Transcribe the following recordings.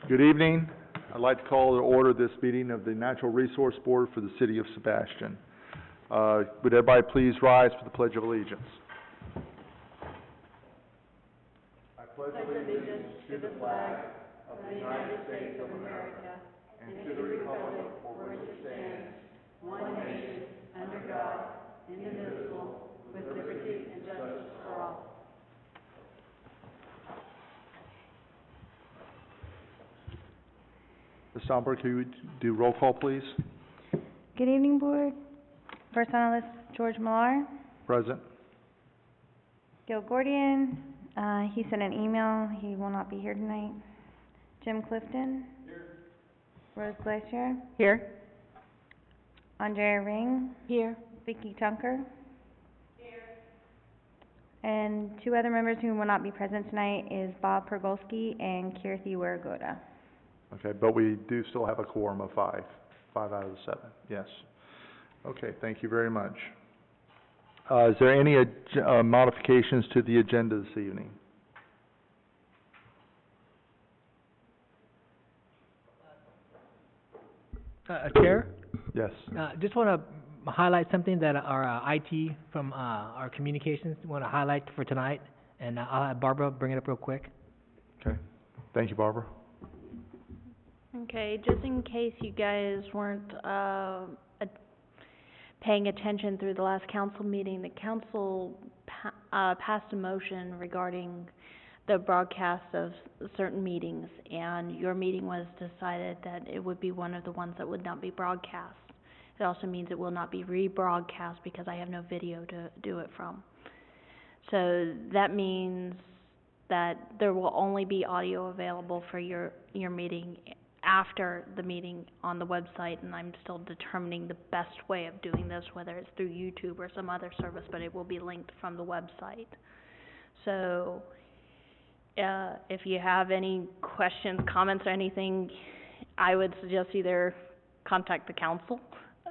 Good evening. I'd like to call to order this meeting of the Natural Resource Board for the City of Sebastian. Would everybody please rise for the Pledge of Allegiance? I pledge allegiance to the flag of the United States of America and to the republic for which it stands, one nation, under God, indivisible, with liberty and justice for all. Ms. Somberg, can you do roll call, please? Good evening, Board. First on the list, George Millar. Present. Gil Gordian. He sent an email. He will not be here tonight. Jim Clifton. Here. Rose Glacier. Here. Andrea Ring. Here. Vicki Tunker. Here. And two other members who will not be present tonight is Bob Pergolski and Kirthi Waragoda. Okay, but we do still have a quorum of five out of the 7, yes. Okay, thank you very much. Is there any modifications to the agenda this evening? Chair? Yes. Just want to highlight something that our IT from our communications want to highlight for tonight, and I'll have Barbara bring it up real quick. Okay, thank you, Barbara. Okay, just in case you guys weren't paying attention through the last council meeting, the council passed a motion regarding the broadcast of certain meetings, and your meeting was decided that it would be one of the ones that would not be broadcast. It also means it will not be rebroadcast because I have no video to do it from. So that means that there will only be audio available for your meeting after the meeting on the website, and I'm still determining the best way of doing this, whether it's through YouTube or some other service, but it will be linked from the website. So if you have any questions, comments, or anything, I would suggest either contact the council,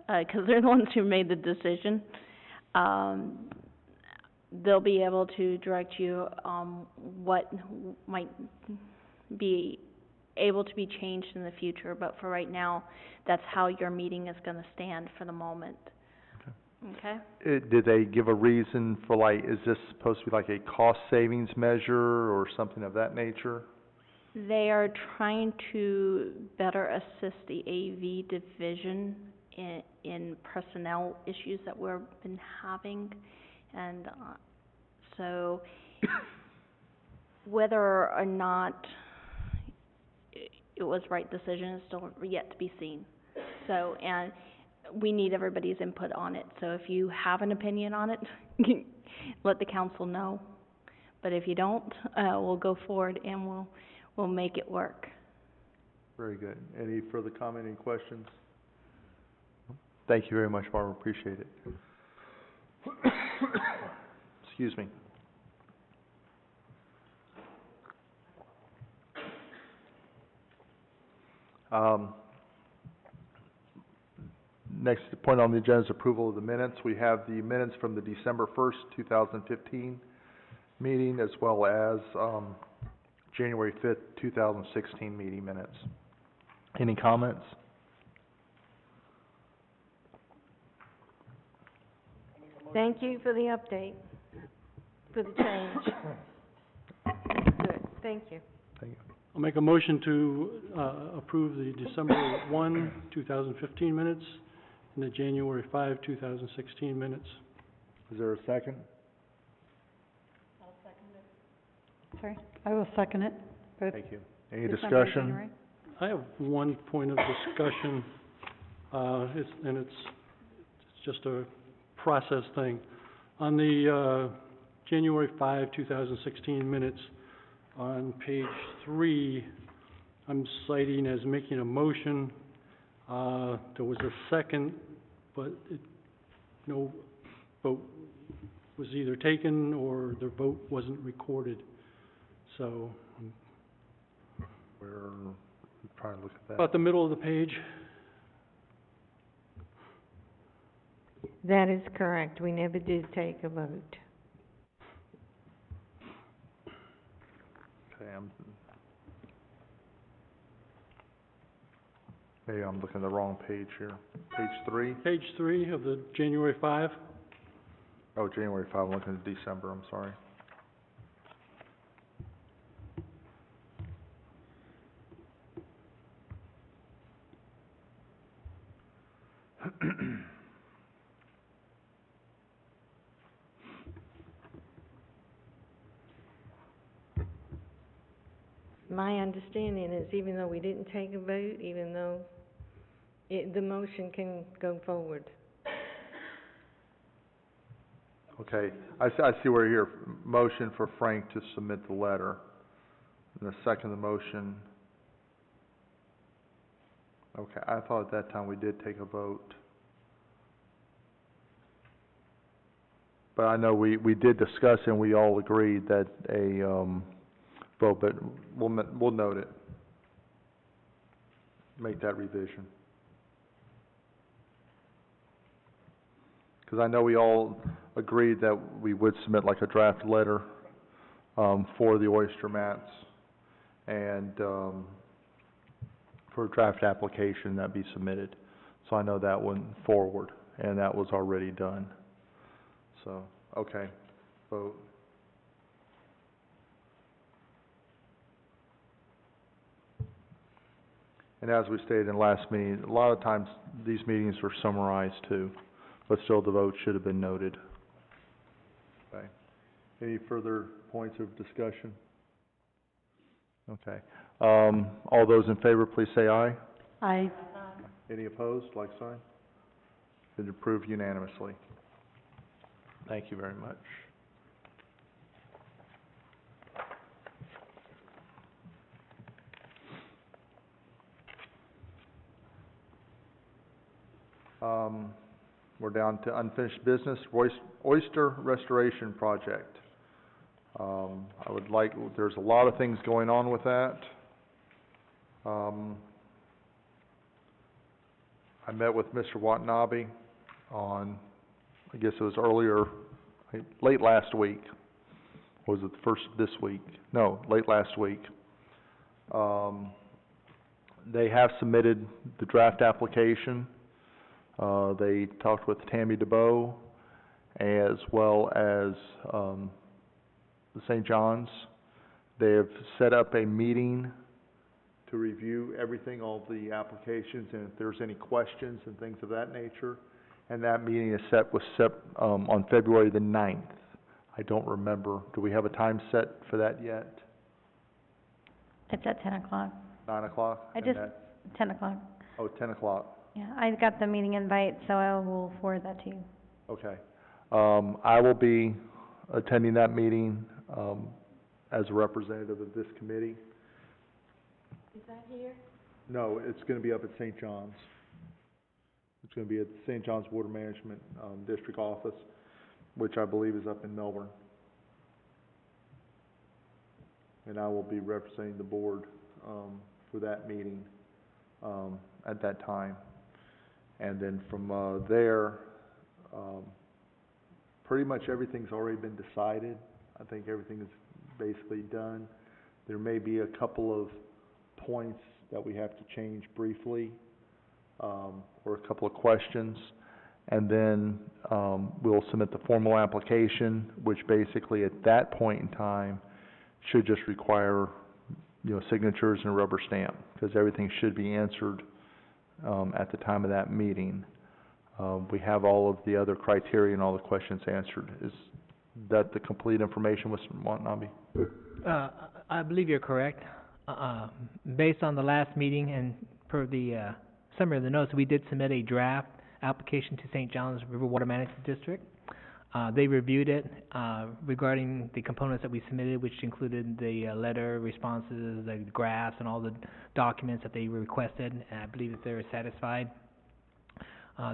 because they're the ones who made the decision. They'll be able to direct you what might be able to be changed in the future, but for right now, that's how your meeting is going to stand for the moment. Okay? Did they give a reason for, like, is this supposed to be like a cost savings measure or something of that nature? They are trying to better assist the AV division in personnel issues that we've been having, and so whether or not it was right decision is still yet to be seen. So, and we need everybody's input on it. So if you have an opinion on it, let the council know. But if you don't, we'll go forward and we'll make it work. Very good. Any further comment, any questions? Thank you very much, Barbara. Appreciate it. Excuse me. Next point on the agenda is approval of the minutes. We have the minutes from the December 1st, 2015 meeting, as well as January 5th, 2016 meeting minutes. Any comments? Thank you for the update, for the change. Good, thank you. Thank you. I'll make a motion to approve the December 1, 2015 minutes and the January 5, 2016 minutes. Is there a second? I'll second it. Sorry, I will second it. Thank you. Any December and discussion? January. I have one point of discussion, it's just a process thing. On the January 5, 2016 minutes, on page 3, I'm citing as making a motion. There was a second, but no vote was either taken or the vote wasn't recorded. So We're trying to look at that. about the middle of the page. That is correct. We never did take a vote. Okay, Maybe I'm looking at the wrong page here. Page 3? Page 3 of the January 5. Oh, January 5, I'm looking at December, I'm sorry. My understanding is even though we didn't take a vote, even though the motion can go forward. Okay, I see where here, motion for Frank to submit the letter. And the second the motion. Okay, I thought at that time we did take a vote. But I know we did discuss and we all agreed that a, vote, but we'll note it. Make that revision. Because I know we all agreed that we would submit like a draft letter, for the oyster mats, and, for a draft application that be submitted. So I know that went forward, and that was already done. So, okay, vote. And as we stated in last meeting, a lot of times these meetings were summarized too, but still the vote should have been noted. Okay. Any further points of discussion? Okay. All those in favor, please say aye. Aye. Any opposed, like sign? Been approved unanimously. Thank you very much. We're down to unfinished business, oyster restoration project. I would like, there's a lot of things going on with that. I met with Mr. Watanabe on, I guess it was earlier, late last week. Was it the first this week? No, late last week. They have submitted the draft application. They talked with Tammy DeBoe as well as the St. John's. They have set up a meeting to review everything, all the applications, and if there's any questions and things of that nature. And that meeting is set on February the 9th. I don't remember. Do we have a time set for that yet? It's at 10 o'clock. 9 o'clock? 10 o'clock. Oh, 10 o'clock. Yeah, I got the meeting invite, so I will forward that to you. Okay. I will be attending that meeting, as a representative of this committee. Is that here? No, it's gonna be up at St. John's. It's gonna be at St. John's Water Management, District Office, which I believe is up in Melbourne. And I will be representing the board, for that meeting, at that time. And then from, there, pretty much everything's already been decided. I think everything is basically done. There may be a couple of points that we have to change briefly, or a couple of questions. And then, we'll submit the formal application, which basically at that point in time should just require, signatures and a rubber stamp, because everything should be answered, at the time of that meeting. We have all of the other criteria and all the questions answered. Is that the complete information, Mr. Watanabe? I believe you're correct. Based on the last meeting and per the summary of the notes, we did submit a draft application to St. John's River Water Management District. They reviewed it regarding the components that we submitted, which included the letter, responses, the graphs, and all the documents that they requested, and I believe that they were satisfied.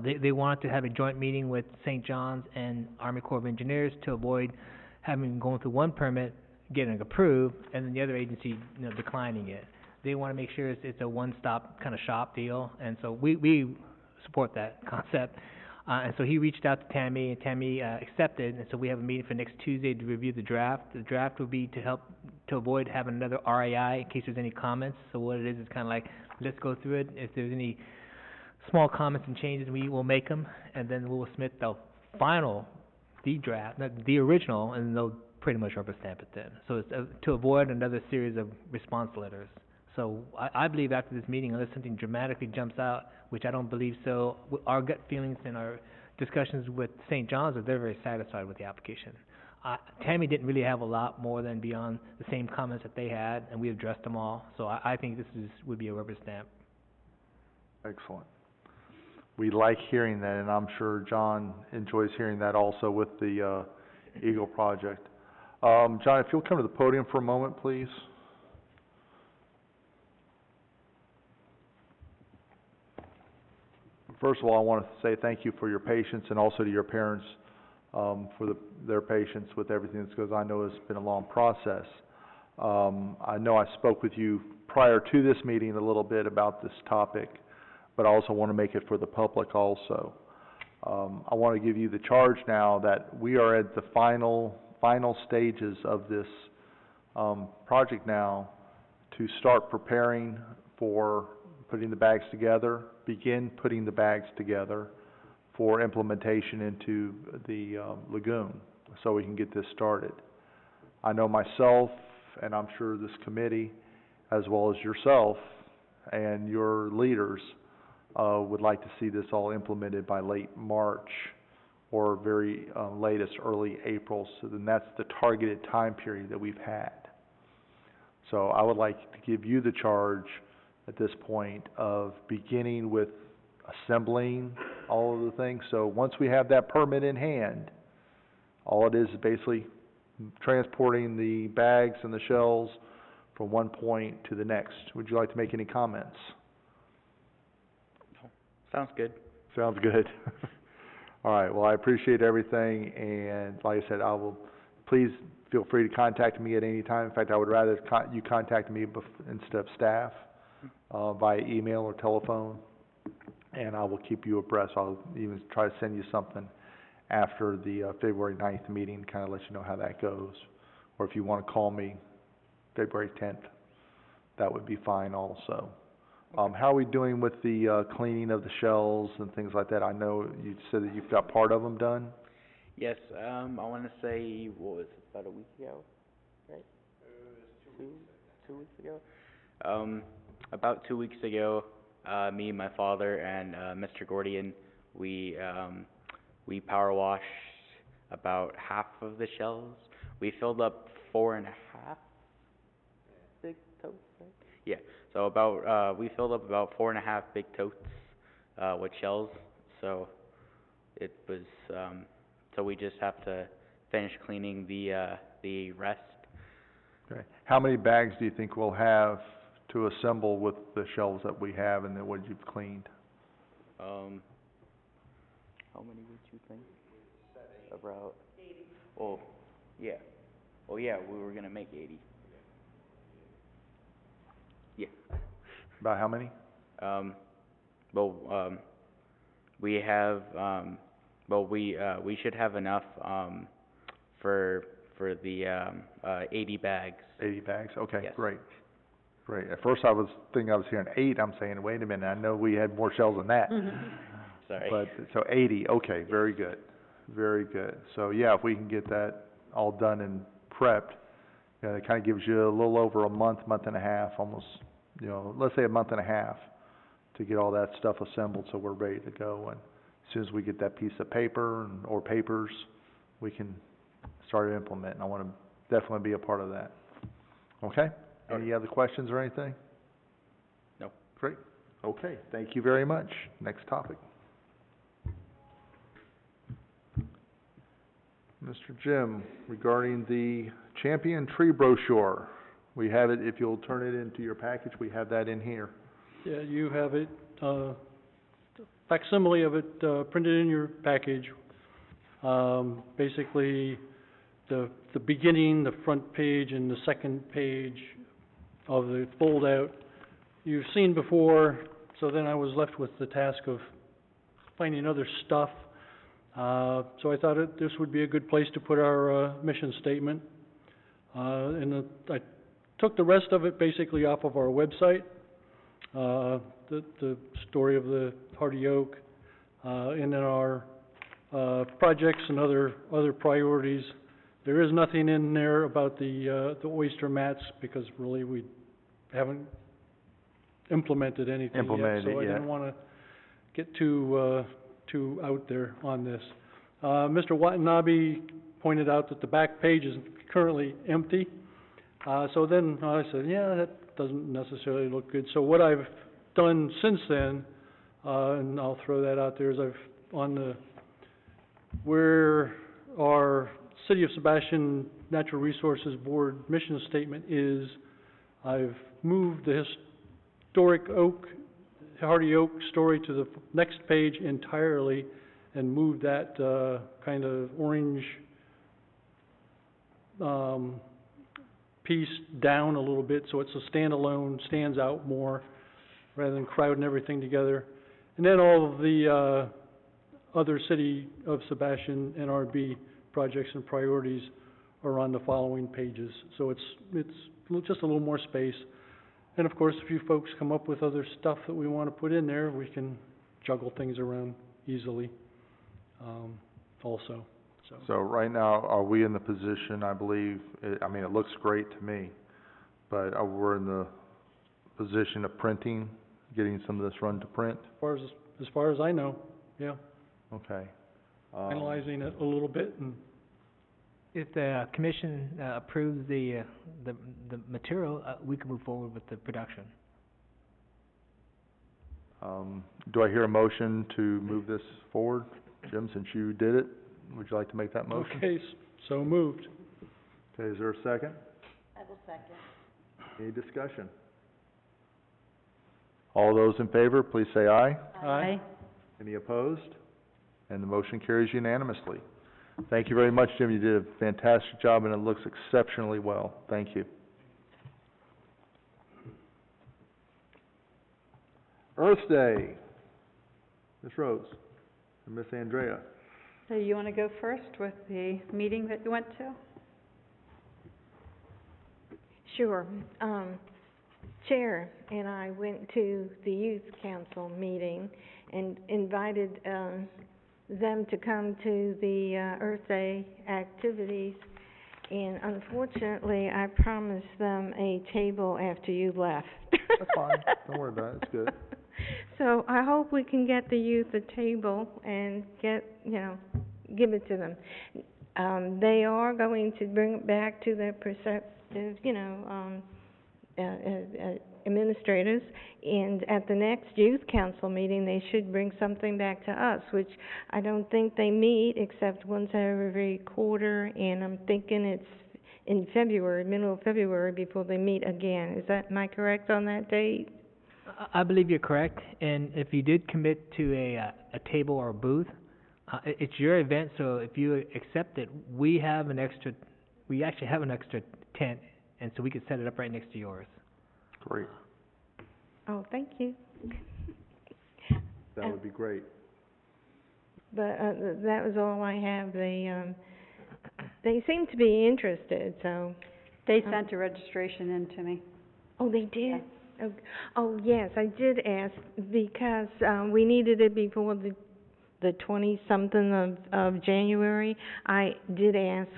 They wanted to have a joint meeting with St. John's and Army Corps of Engineers to avoid having going through one permit, getting approved, and then the other agency, declining it. They want to make sure it's a one-stop kind of shop deal, and so we support that concept. And so he reached out to Tammy, and Tammy, accepted, and so we have a meeting for next Tuesday to review the draft. The draft will be to avoid having another RAI in case there's any comments. So what it is kinda like, let's go through it. If there's any small comments and changes, we will make them, and then we will submit the final, the draft, not the original, and they'll pretty much rubber stamp it then. So it's to avoid another series of response letters. So I believe after this meeting, unless something dramatically jumps out, which I don't believe so, our gut feelings and our discussions with St. John's are they're very satisfied with the application. Tammy didn't really have a lot more than beyond the same comments that they had, and we addressed them all. So I think this would be a rubber stamp. Excellent. We like hearing that, and I'm sure John enjoys hearing that also with the Eagle project. John, if you'll come to the podium for a moment, please. First of all, I want to say thank you for your patience, and also to your parents for their patience with everything, because I know it's been a long process. I know I spoke with you prior to this meeting a little bit about this topic, but I also want to make it for the public also. I want to give you the charge now that we are at the final stages of this project now to start preparing for putting the bags together, begin putting the bags together for implementation into the lagoon, so we can get this started. I know myself, and I'm sure this committee, as well as yourself and your leaders, would like to see this all implemented by late March or very latest early April. So then that's the targeted time period that we've had. So I would like to give you the charge at this point of beginning with assembling all of the things. So once we have that permit in hand, all it is basically transporting the bags and the shells from one point to the next. Would you like to make any comments? Sounds good. Sounds good. All right, well, I appreciate everything, and like I said, please feel free to contact me at any time. In fact, I would rather you contact me instead of staff, via email or telephone, and I will keep you abreast. I'll even try to send you something after the February 9th meeting, kind of let you know how that goes. Or if you want to call me February 10th, that would be fine also. How are we doing with the cleaning of the shells and things like that? I know you said that you've got part of them done. Yes, I want to say, what was it, about a week ago, right? Two weeks ago? About 2 weeks ago, me, my father, and Mr. Gordian, we power washed about half of the shells. We filled up 4.5 big totes, right? Yeah, so we filled up about 4.5 big totes with shells. So it was, so we just have to finish cleaning the rest. Okay. How many bags do you think we'll have to assemble with the shells that we have and then what you've cleaned? How many would you think? About 80. Oh, yeah. Oh, yeah, we were gonna make 80. Yeah. About how many? We have, we should have enough, for the, 80 bags. 80 bags, okay, Yes. Great. Great. At first I was thinking I was hearing 8, I'm saying, wait a minute, I know we had more shells than that. Sorry. But, so 80, okay, very good, very good. So yeah, if we can get that all done and prepped, it kind of gives you a little over a month and a half, almost, let's say a month and a half to get all that stuff assembled so we're ready to go. And as soon as we get that piece of paper or papers, we can start implementing. I want to definitely be a part of that. Okay? Any other questions or anything? No. Great. Okay, thank you very much. Next topic. Mr. Jim, regarding the Champion Tree brochure, we have it, if you'll turn it into your package, we have that in here. Yeah, you have it, facsimile of it, printed in your package. Basically, the beginning, the front page, and the second page of the fold-out, you've seen before, so then I was left with the task of finding other stuff So I thought this would be a good place to put our, mission statement. I took the rest of it basically off of our website, the story of the hardy oak, and then our, projects and other priorities. There is nothing in there about the oyster mats, because really we haven't implemented anything yet. Implemented it So I yet. didn't wanna get too out there on this. Mr. Watanabe pointed out that the back page is currently empty. So then I said, yeah, that doesn't necessarily look good. So what I've done since then, and I'll throw that out there, is where our City of Sebastian Natural Resources Board mission statement is, I've moved the historic hardy oak story to the next page entirely, and moved that, kind of orange, piece down a little bit, so it's a standalone, stands out more, rather than crowding everything together. And then all of the, other City of Sebastian NRB projects and priorities are on the following pages. So it's just a little more space. And of course, if you folks come up with other stuff that we want to put in there, we can juggle things around easily, also, so. So right now, are we in the position, I believe, I mean, it looks great to me, but we're in the position of printing, getting some of this run to print? As far as I know, yeah. Okay. Analyzing it a little bit, and If the commission, approves the material, we can move forward with the production. Do I hear a motion to move this forward? Jim, since you did it, would you like to make that motion? okay, so moved. Okay, is there a second? I will second. Any discussion? All those in favor, please say aye. Aye. Any opposed? And the motion carries unanimously. Thank you very much, Jim. You did a fantastic job, and it looks exceptionally well. Thank you. Earth Day. Ms. Rose and Ms. Andrea. So you want to go first with the meeting that you went to? Sure. Chair and I went to the youth council meeting and invited, them to come to the, Earth Day activities. And unfortunately, I promised them a table after you left. That's fine. Don't worry about it. It's good. So I hope we can get the youth a table and give it to them. They are going to bring it back to their preceptive, administrators, and at the next youth council meeting, they should bring something back to us, which I don't think they meet except once every quarter, and I'm thinking it's in February, middle of February, before they meet again. Am I correct on that date? I believe you're correct, and if you did commit to a table or a booth, it's your event, so if you accept it, we actually have an extra tent, and so we could set it up right next to yours. Great. Oh, thank you. That would be great. But, that was all I have. They seem to be interested, so. They sent a registration in to me. Oh, they did? Oh, yes, I did ask, because, we needed it before the 20-something of January. I did ask,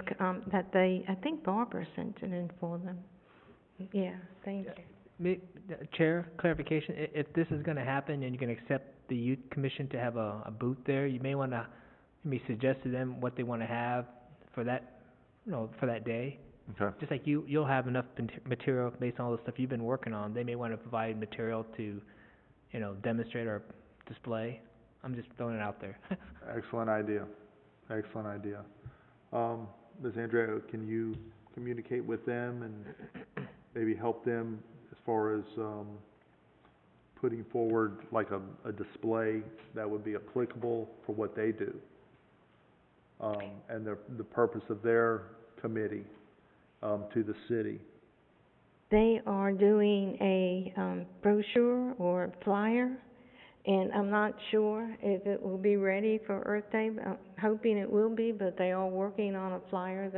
that I think Barbara sent it in for them. Yeah, thank you. Chair, clarification, if this is gonna happen and you can accept the youth commission to have a booth there, you may wanna maybe suggest to them what they wanna have for that, for that day. Okay. Just like you'll have enough material based on all the stuff you've been working on, they may wanna provide material to, demonstrate or display. I'm just throwing it out there. Excellent idea. Excellent idea. Ms. Andrea, can you communicate with them and maybe help them as far as, putting forward like a display that would be applicable for what they do? And the purpose of their committee, to the city. They are doing a, brochure or flyer And I'm not sure if it will be ready for Earth Day. I'm hoping it will be, but they are working on a flyer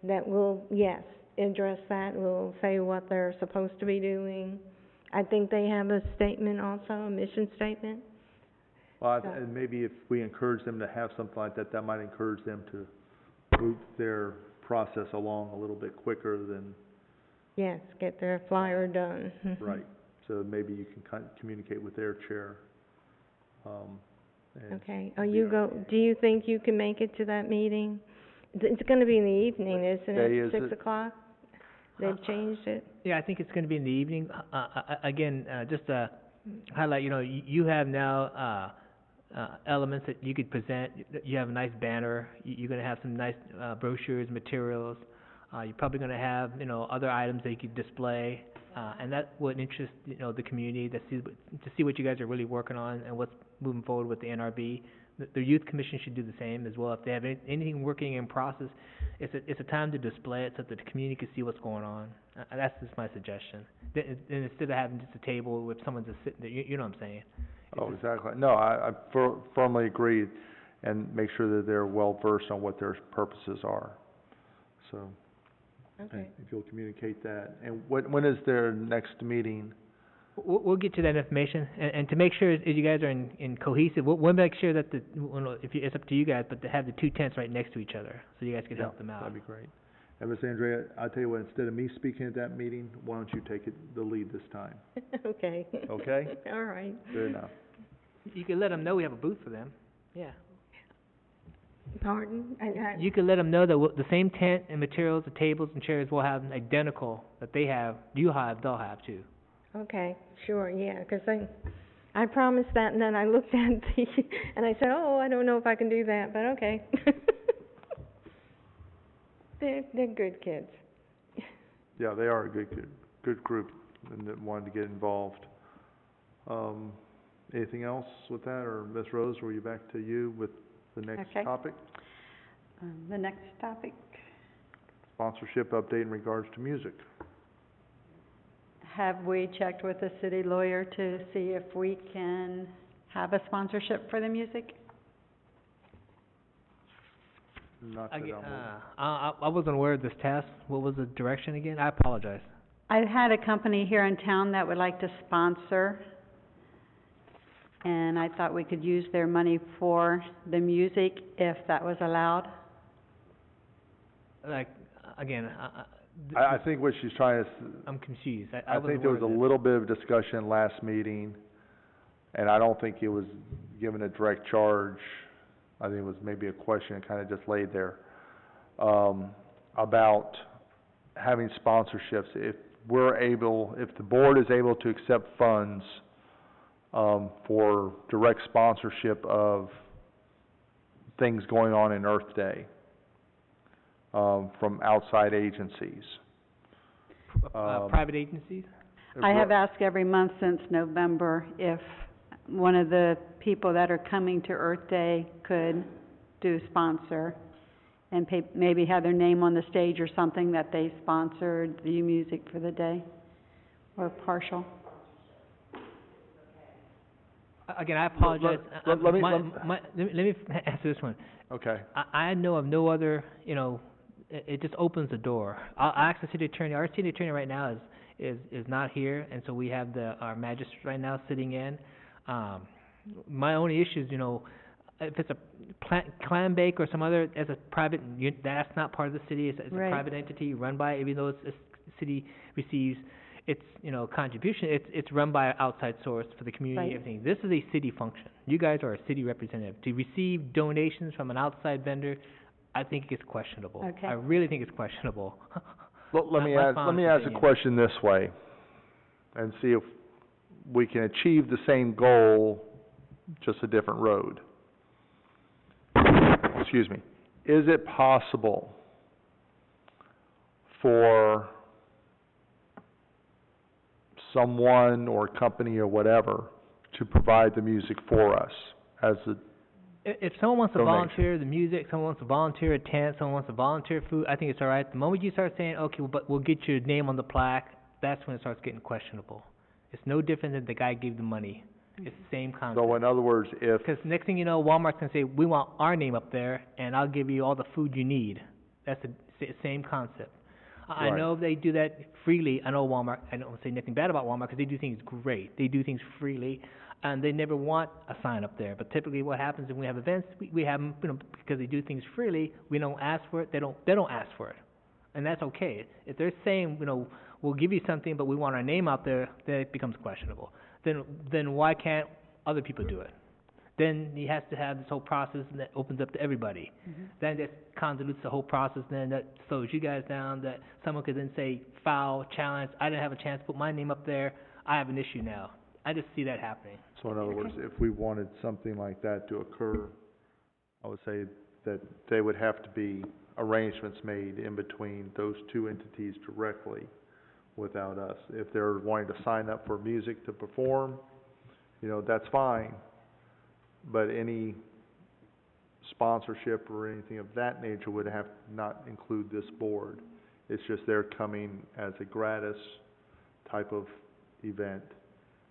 that will, yes, address that, will say what they're supposed to be doing. I think they have a statement also, a mission statement. Well, So- and maybe if we encourage them to have something like that, that might encourage them to move their process along a little bit quicker than, Yes, get their flyer done. right. So maybe you can communicate with their chair, and Okay, do you think you can make it to that meeting? It's gonna be in the evening, isn't day it? is 6 it? o'clock? They've changed it? Yeah, I think it's gonna be in the evening. Again, just to highlight, you know, you have now, elements that you could present. You have a nice banner. You're gonna have some nice, brochures, materials. You're probably gonna have, you know, other items that you could display. And that would interest, you know, the community to see what you guys are really working on and what's moving forward with the NRB. The youth commission should do the same as well. If they have anything working in process, it's a time to display it so that the community can see what's going on. That's just my suggestion. And instead of having just a table with someone just sitting there, you know what I'm saying? Oh, exactly. No, I firmly agree, and make sure that they're well-versed on what their purposes are. So, Okay. if you'll communicate that. And when is their next meeting? We'll get to that information, and to make sure that you guys are in cohesive, we'll make sure that it's up to you guys, but to have the two tents right next to each other, so you guys can help them out. That'd be great. And Ms. Andrea, I'll tell you what, instead of me speaking at that meeting, why don't you take the lead this time? Okay. Okay? All right. Good enough. You can let them know we have a booth for them. Yeah. Pardon? You can let them know that the same tent and materials, the tables and chairs will have identical that they'll have too. Okay, sure, yeah, 'cause I promised that, and then I looked at and I said, oh, I don't know if I can do that, but okay. They're good kids. Yeah, they are a good group, and that wanted to get involved. Anything else with that, or Ms. Rose, were you back to you with the next Okay. topic? The next topic, Sponsorship update in regards to music. have we checked with the city lawyer to see if we can have a sponsorship for the music? Not that I'm aware. I wasn't aware of this task. What was the direction again? I apologize. I had a company here in town that would like to sponsor, and I thought we could use their money for the music if that was allowed. Like, again, I think what she's trying to, I'm confused. I think there was a little bit of discussion last meeting, and I don't think it was given a direct charge. I think it was maybe a question kind of just laid there, about having sponsorships. If the board is able to accept funds, for direct sponsorship of things going on in Earth Day, from outside agencies. private agencies? I have asked every month since November if one of the people that are coming to Earth Day could do sponsor and maybe have their name on the stage or something that they sponsored the music for the day, or partial. Again, I apologize. Let me answer this one. Okay. I know of no other, you know, it just opens the door. I'll ask the city attorney. Our city attorney right now is not here, and so we have our magistrate right now sitting in. My only issue is, you know, if it's a clam bake or some other, as a private, that's not part of the city. It's a Right. private entity run by, even though the city receives its, you know, contribution, it's run by an outside source for the community, Right. everything. This is a city function. You guys are a city representative. To receive donations from an outside vendor, I think it's questionable. Okay. I really think it's questionable. Let me My ask honest a opinion. question this way, and see if we can achieve the same goal, just a different road. Excuse me. Is it possible for someone or company or whatever to provide the music for us as a, If someone wants to Donation. volunteer the music, someone wants to volunteer a tent, someone wants to volunteer food, I think it's all right. The moment you start saying, okay, but we'll get your name on the plaque, that's when it starts getting questionable. It's no different than the guy gave the money. It's the same concept. So in other words, if, Because next thing you know, Walmart's gonna say, we want our name up there, and I'll give you all the food you need. That's the same concept. I Right. know they do that freely. I know Walmart, I don't say nothing bad about Walmart, because they do things great. They do things freely, and they never want a sign up there. But typically what happens when we have events, we have them, because they do things freely, we don't ask for it, they don't ask for it. And that's okay. If they're saying, we'll give you something, but we want our name out there, then it becomes questionable. Then why can't other people do it? Then he has to have this whole process that opens up to everybody. Then that convolutes the whole process, then that slows you guys down, that someone could then say, foul, challenge, I didn't have a chance to put my name up there, I have an issue now. I just see that happening. so in other words, if we wanted something like that to occur, I would say that they would have to be arrangements made in between those two entities directly without us. If they're wanting to sign up for music to perform, that's fine. But any sponsorship or anything of that nature would have to not include this board. It's just they're coming as a gratis type of event.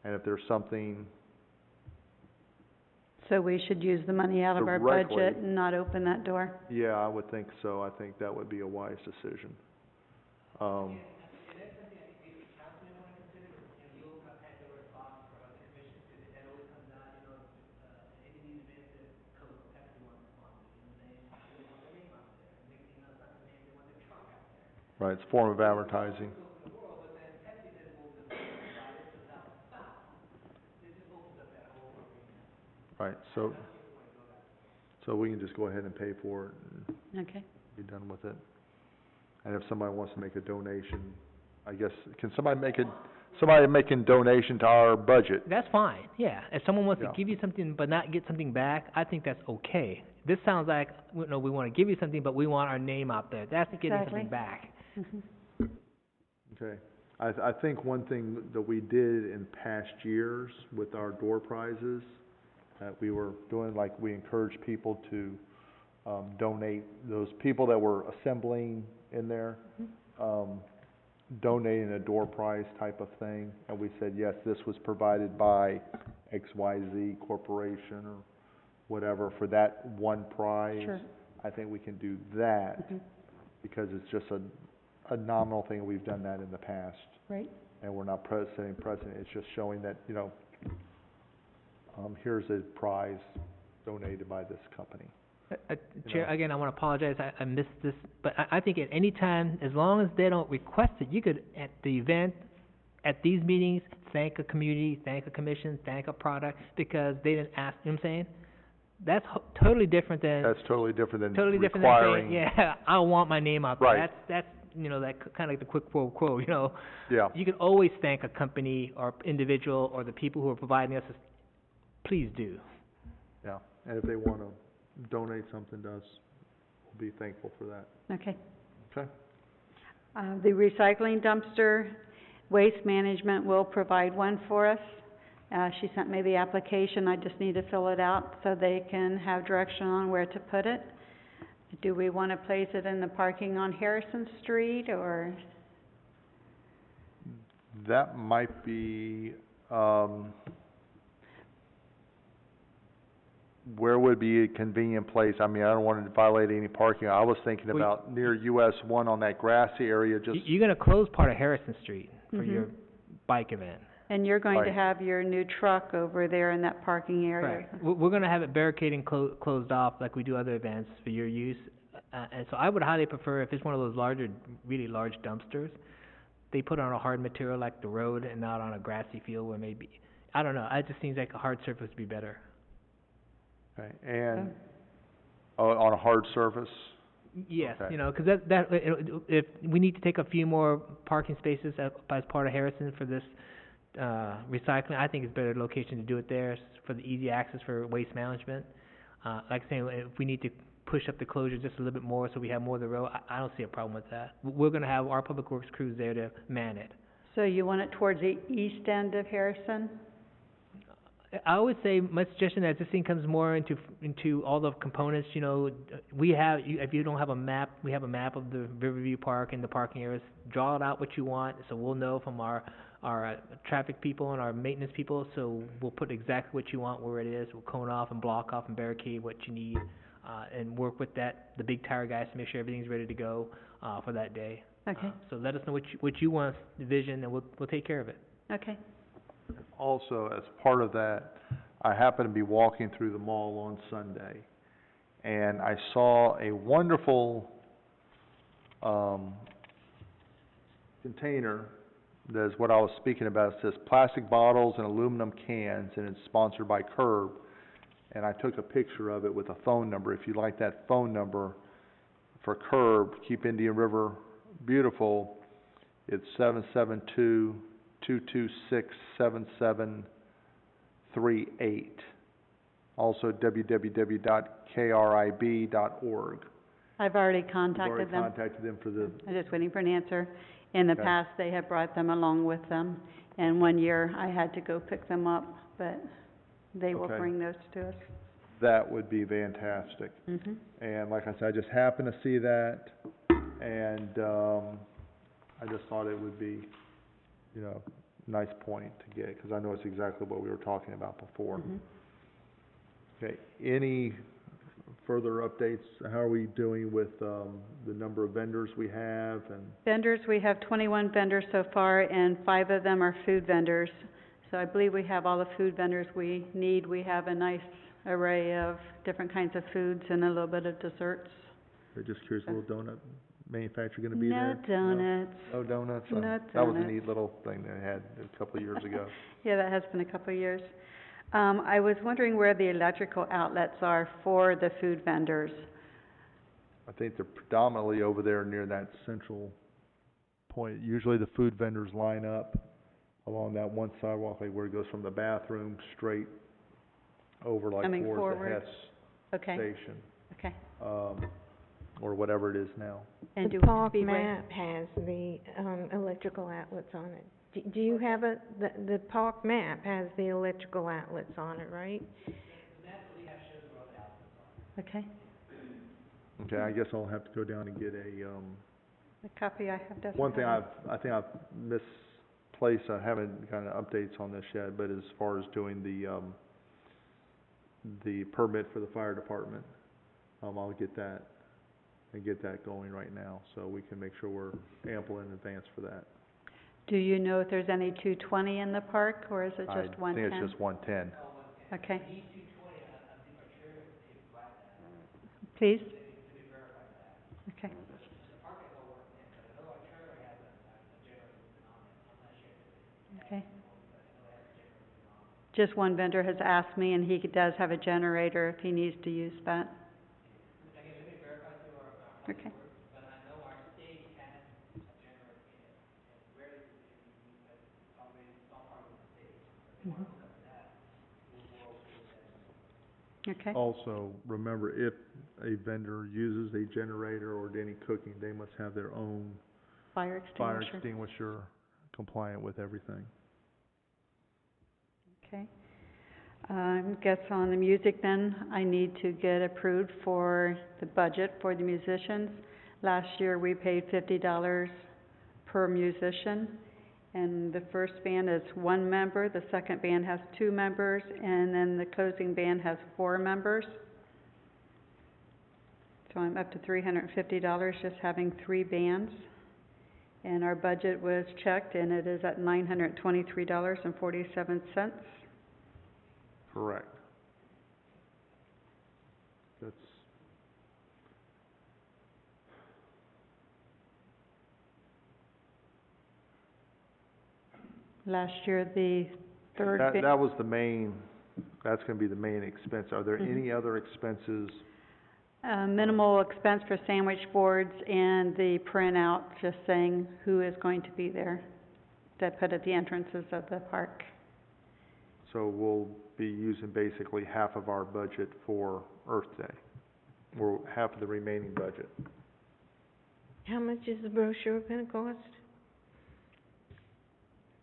And if there's something, So we should use the money out of our Directly. budget and not open that door? yeah, I would think so. I think that would be a wise decision. Right, it's a form of advertising. Right, so we can just go ahead and pay for it and Okay. be done with it. And if somebody wants to make a donation, I guess, can somebody make a donation to our budget? That's fine, yeah. If someone wants to Yeah. give you something but not get something back, I think that's okay. This sounds like, we want to give you something, but we want our name out there. That's getting Exactly. something back. Okay. I think one thing that we did in past years with our door prizes, that we were doing, like, we encouraged people to, donate, those people that were assembling in there, donating a door prize type of thing, and we said, yes, this was provided by XYZ Corporation or whatever for that one prize. Sure. I think we can do that, because it's just a nominal thing, we've done that in the past. Right. And we're not setting precedent, it's just showing that, here's a prize donated by this company. Chair, again, I want to apologize, I missed this, but I think at any time, as long as they don't request it, you could, at the event, at these meetings, thank a community, thank a commission, thank a product, because they didn't ask, you know what I'm saying? That's totally different than... That's totally different than Totally different requiring... than saying, yeah, I want my name out there. Right. That's, that kind of like the quid pro quo, Yeah, You can always thank a company or individual or the people who are providing us, please do. yeah, and if they wanna donate something to us, we'll be thankful for that. Okay. Okay? The recycling dumpster, Waste Management will provide one for us. She sent me the application, I just need to fill it out so they can have direction on where to put it. Do we want to place it in the parking on Harrison Street, or? That might be, where would be a convenient place? I mean, I don't want to violate any parking. I was thinking Well, about near US 1 on that grassy area, just, You're gonna close part of Harrison Street for your bike event. And you're going to Right. have your new truck over there in that parking area? Right. We're gonna have it barricaded and closed off like we do other events for your use. And so I would highly prefer, if it's one of those larger, really large dumpsters, they put it on a hard material like the road and not on a grassy field where maybe, I don't know, it just seems like a hard surface would be better. okay, and, on a hard surface? Yes, Okay. 'cause if we need to take a few more parking spaces as part of Harrison for this, recycling, I think it's a better location to do it there for the easy access for waste management. Like I say, if we need to push up the closure just a little bit more so we have more of the road, I don't see a problem with that. We're gonna have our public works crews there to man it. So you want it towards the east end of Harrison? I always say, my suggestion as this thing comes more into all the components, we have, if you don't have a map, we have a map of the Riverview Park and the parking areas. Draw it out what you want, so we'll know from our traffic people and our maintenance people, so we'll put exactly what you want where it is. We'll cone off and block off and barricade what you need, and work with the big tire guys to make sure everything's ready to go, for that day. Okay, So let us know what you want, vision, and we'll take care of it. okay. Also, as part of that, I happened to be walking through the mall on Sunday, and I saw a wonderful, container. That is what I was speaking about. It says plastic bottles and aluminum cans, and it's sponsored by Curb. And I took a picture of it with a phone number. If you'd like that phone number for Curb, Keep Indian River Beautiful, it's 772-226-7738. Also www.krib.org. I've already You've contacted already them. contacted them for the, I'm just waiting for an answer. In the Okay. past, they have brought them along with them, and one year I had to go pick them up, but they will Okay. bring those to us. that would be fantastic. Mhm. And like I said, I just happened to see that, and, I just thought it would be, nice point to get, because I know it's exactly what we were talking about before. Mhm. Okay, any further updates? How are we doing with, the number of vendors we have, and, Vendors, we have 21 vendors so far, and 5 of them are food vendors. So I believe we have all the food vendors we need. We have a nice array of different kinds of foods and a little bit of desserts. they're just curious, little donut manufacturer gonna be No there? donuts. No donuts? Oh, No that was a donuts. neat little thing they had a couple of years ago. Yeah, that has been a couple of years. I was wondering where the electrical outlets are for the food vendors. I think they're predominantly over there near that central point. Usually the food vendors line up along that one sidewalk, like where it goes from the bathroom straight over like Coming towards forward. the Hess Okay, station, okay. or whatever it is now. And The do park Speedway- map has the, electrical outlets on it. Do you have the park map has the electrical outlets on it, right? Okay, Okay, I guess I'll have to go down and get a, the copy I have doesn't one thing have I think I've misplaced, I haven't gotten updates on this yet, but as far as doing the permit for the fire department, I'll get that going right now, so we can make sure we're ample in advance for that. Do you know if there's any 220 in the park, or is it just I think 110? it's just 110. Okay. Please? Okay. Okay. Just one vendor has asked me, and he does have a generator if he needs to use that. Okay. Mhm. Okay, Also, remember, if a vendor uses a generator or any cooking, they must have their own fire fire extinguisher. extinguisher compliant with everything. Okay. Guess on the music then, I need to get approved for the budget for the musicians. Last year, we paid $50 per musician, and the first band is 1 member, the second band has 2 members, and then the closing band has 4 members. So I'm up to $350 just having 3 bands. And our budget was checked, and it is at $923.47. Correct. That's, Last year, the third that ba- was that's gonna be the main expense. Are there Mhm. any other expenses? minimal expense for sandwich boards and the printout, just saying who is going to be there, that put at the entrances of the park. So we'll be using basically half of our budget for Earth Day, or half of the remaining budget. How much is the brochure gonna cost?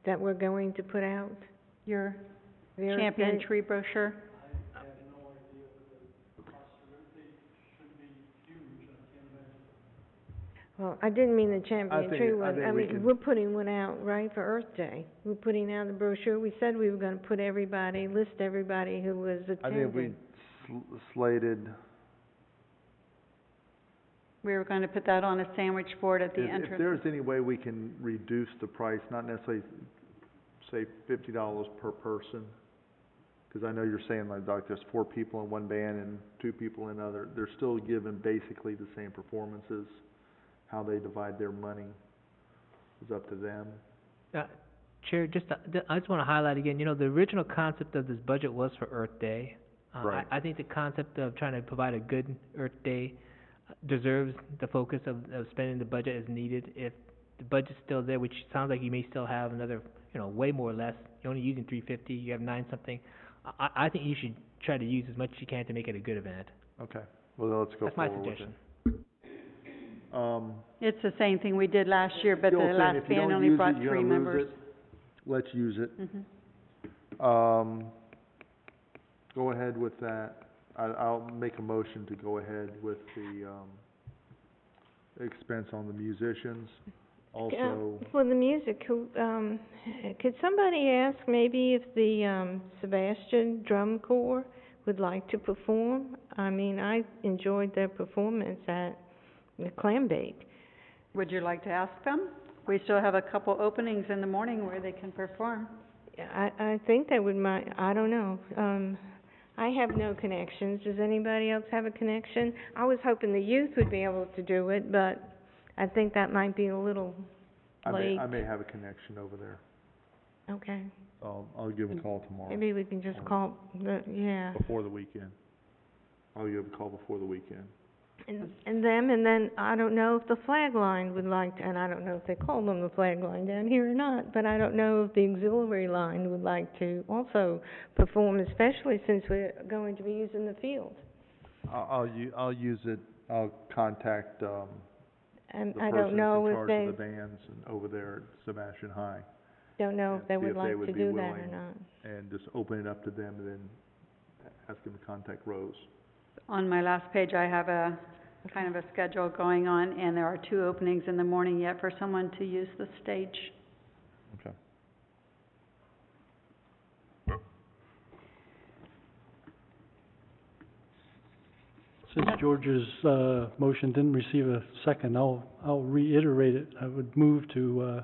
That we're going to put out? Your Very champion good. tree brochure? Well, I didn't mean the champion think- tree I one. think I we mean, can- we're putting one out, right, for Earth Day. We're putting out the brochure. We said we were gonna put everybody, list everybody who was I think we attending. slated, We were going to put that on a sandwich board at the if entrance. there's any way we can reduce the price, not necessarily, say, $50 per person, because I know you're saying, like, Doc, there's 4 people in one band and 2 people in other, they're still given basically the same performances. How they divide their money is up to them. Chair, I just wanna highlight again, the original concept of this budget was for Earth Day. Right. I think the concept of trying to provide a good Earth Day deserves the focus of spending the budget as needed. If the budget's still there, which sounds like you may still have another, way more or less, you're only using 350, you have 9 something, I think you should try to use as much as you can to make it a good event. Okay, well, then let's go That's my forward with it. suggestion. It's the same thing we did last year, but the Still saying last if you band don't only use brought it, you're 3 gonna lose members. it. Let's use it. Mhm. Go ahead with that. I'll make a motion to go ahead with the, expense on the musicians. Also, For the music, could somebody ask maybe if the, Sebastian Drum Corps would like to perform? I mean, I enjoyed their performance at the Clam Bake. Would you like to ask them? We still have a couple openings in the morning where they can perform. I think they would I don't know. I have no connections. Does anybody else have a connection? I was hoping the youth would be able to do it, but I think that might be a little late. I may have a connection over there. Okay. I'll give a call tomorrow. Maybe we can just call yeah. Before the weekend. I'll give a call before the weekend. And then I don't know if the flag line would like to, and I don't know if they call them the flag line down here or not, but I don't know if the auxiliary line would like to also perform, especially since we're going to be using the field. I'll use it, I'll contact, And the I person don't know in if charge they, of the bands and over there at Sebastian High, don't know and if they see would if they like would to be do that or willing. not. and just open it up to them and then ask them to contact Rose. On my last page, I have a kind of a schedule going on, and there are 2 openings in the morning yet for someone to use the stage. Okay. Since George's, motion didn't receive a second, I'll reiterate it. I would move to,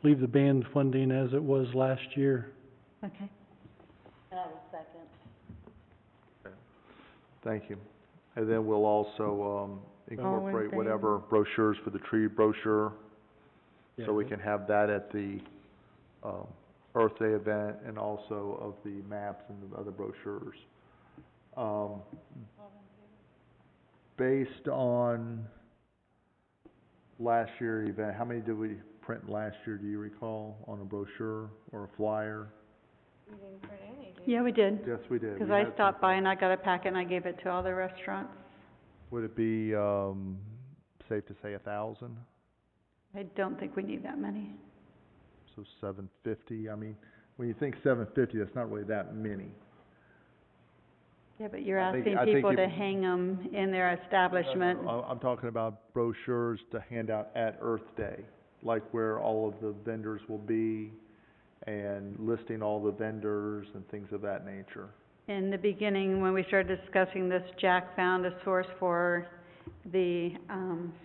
leave the band funding as it was last year. Okay. Thank you. And then we'll also, incorporate favor? whatever brochures for the tree brochure, Yeah. so we can have that at the, Earth Day event, and also of the maps and the other brochures. Based on last year's event, how many did we print last year, do you recall, on a brochure or a flyer? Yeah, we did. Yes, we did. Because We I had some. stopped by and I got a packet and I gave it to all the restaurants. Would it be, safe to say 1,000? I don't think we need that many. So 750, I mean, when you think 750, that's not really that many. Yeah, but you're I think- asking I think people if- to hang them in their establishment. I'm talking about brochures to hand out at Earth Day, like where all of the vendors will be, and listing all the vendors and things of that nature. In the beginning, when we started discussing this, Jack found a source for the,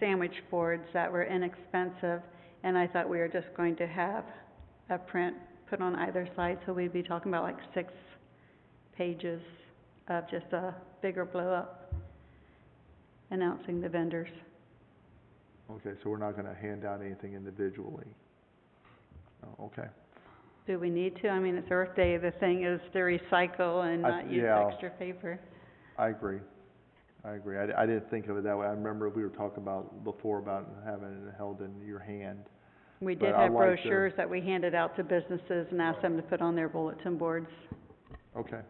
sandwich boards that were inexpensive, and I thought we were just going to have a print put on either side, so we'd be talking about like 6 pages of just a bigger blow-up announcing the vendors. Okay, so we're not gonna hand out anything individually? Oh, okay. Do we need to? I mean, it's Earth Day, the thing is to recycle and not use yeah. extra paper. I agree. I didn't think of it that way. I remember we were talking about before about having it held in your hand. We But did I have like the- brochures that we handed out to businesses and asked them to put on their bulletin boards. Okay,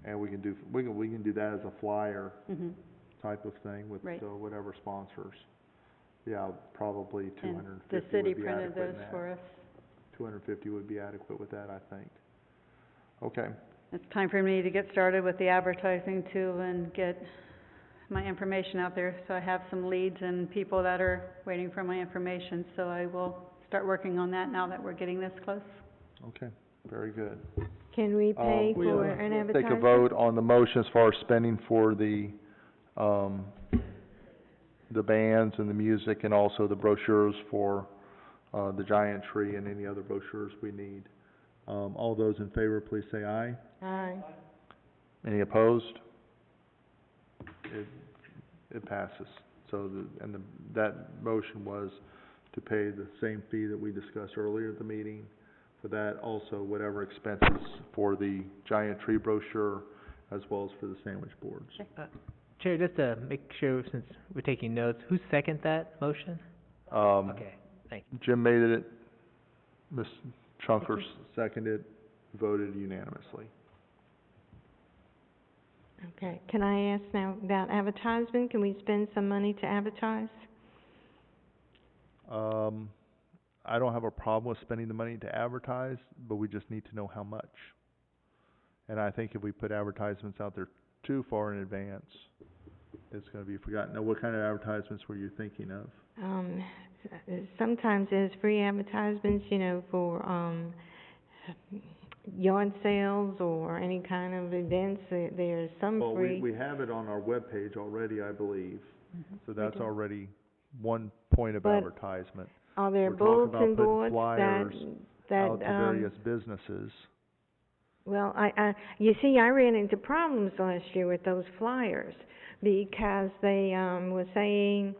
and we can do that as a flyer Mhm. type of thing with, Right. whatever sponsors. Yeah, probably And 250 the city would be printed adequate in those that. for us. 250 would be adequate with that, I think. Okay, It's time for me to get started with the advertising too and get my information out there, so I have some leads and people that are waiting for my information, so I will start working on that now that we're getting this close. Okay, very good. Can we pay for an Take advertisement? a vote on the motion as far as spending for the bands and the music and also the brochures for, the giant tree and any other brochures we need. All those in favor, please say aye. Aye. Any opposed? It passes. So that motion was to pay the same fee that we discussed earlier at the meeting. For that, also whatever expenses for the giant tree brochure as well as for the sandwich boards. Chair, just to make sure, since we're taking notes, who seconded that motion? Okay, thank you. Jim made it, Ms. Chunker seconded, voted unanimously. Okay, can I ask now about advertisement? Can we spend some money to advertise? I don't have a problem with spending the money to advertise, but we just need to know how much. And I think if we put advertisements out there too far in advance, it's gonna be forgotten. Now, what kind of advertisements were you thinking of? Sometimes there's free advertisements, you know, for, yard sales or any kind of events. There's some free. Well, we have it on our webpage already, I believe. So that's do. already one point of But advertisement. Are there We're talking about bulletin putting boards flyers that, out to various businesses. well, you see, I ran into problems last year with those flyers because they, were saying,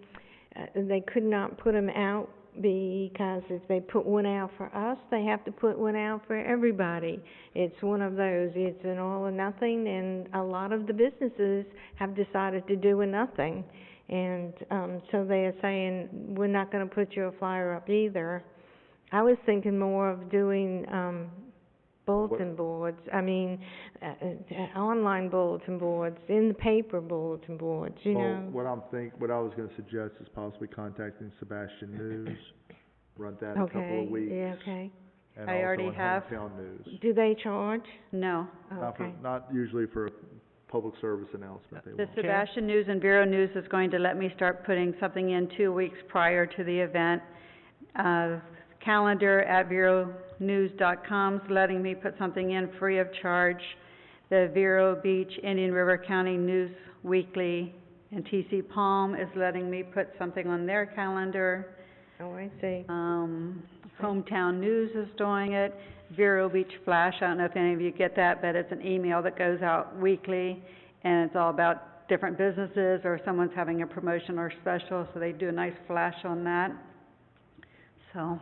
they could not put them out because if they put one out for us, they have to put one out for everybody. It's one of those, it's an all or nothing, and a lot of the businesses have decided to do a nothing. And, so they are saying, we're not gonna put your flyer up either. I was thinking more of doing, bulletin boards, online bulletin boards, in the paper bulletin boards, you know. What I was gonna suggest is possibly contacting Sebastian News, run that a couple Okay, of weeks. yeah, okay. And I already also in have. Hometown News. Do they charge? No. Okay. Not usually for a public service announcement, they The won't. Sebastian News and Bureau News is going to let me start putting something in 2 weeks prior to the event. Calendar at veronews.com is letting me put something in free of charge. The Vero Beach, Indian River County News Weekly and TC Palm is letting me put something on their calendar. Oh, I see. Hometown News is doing it. Vero Beach Flash, I don't know if any of you get that, but it's an email that goes out weekly, and it's all about different businesses or someone's having a promotion or special, so they do a nice flash on that. So,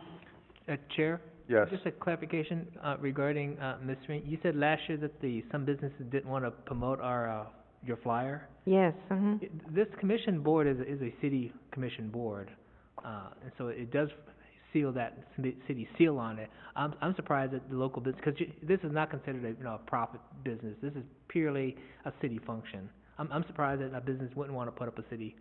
Chair? Yes. Just a clarification, regarding, Ms. Ring, you said last year that some businesses didn't wanna promote our, your flyer? Yes, This commission board is a city commission board, and so it does seal that city seal on it. I'm surprised that the local business, because this is not considered a profit business. This is purely a city function. I'm surprised that a business wouldn't want to put up a city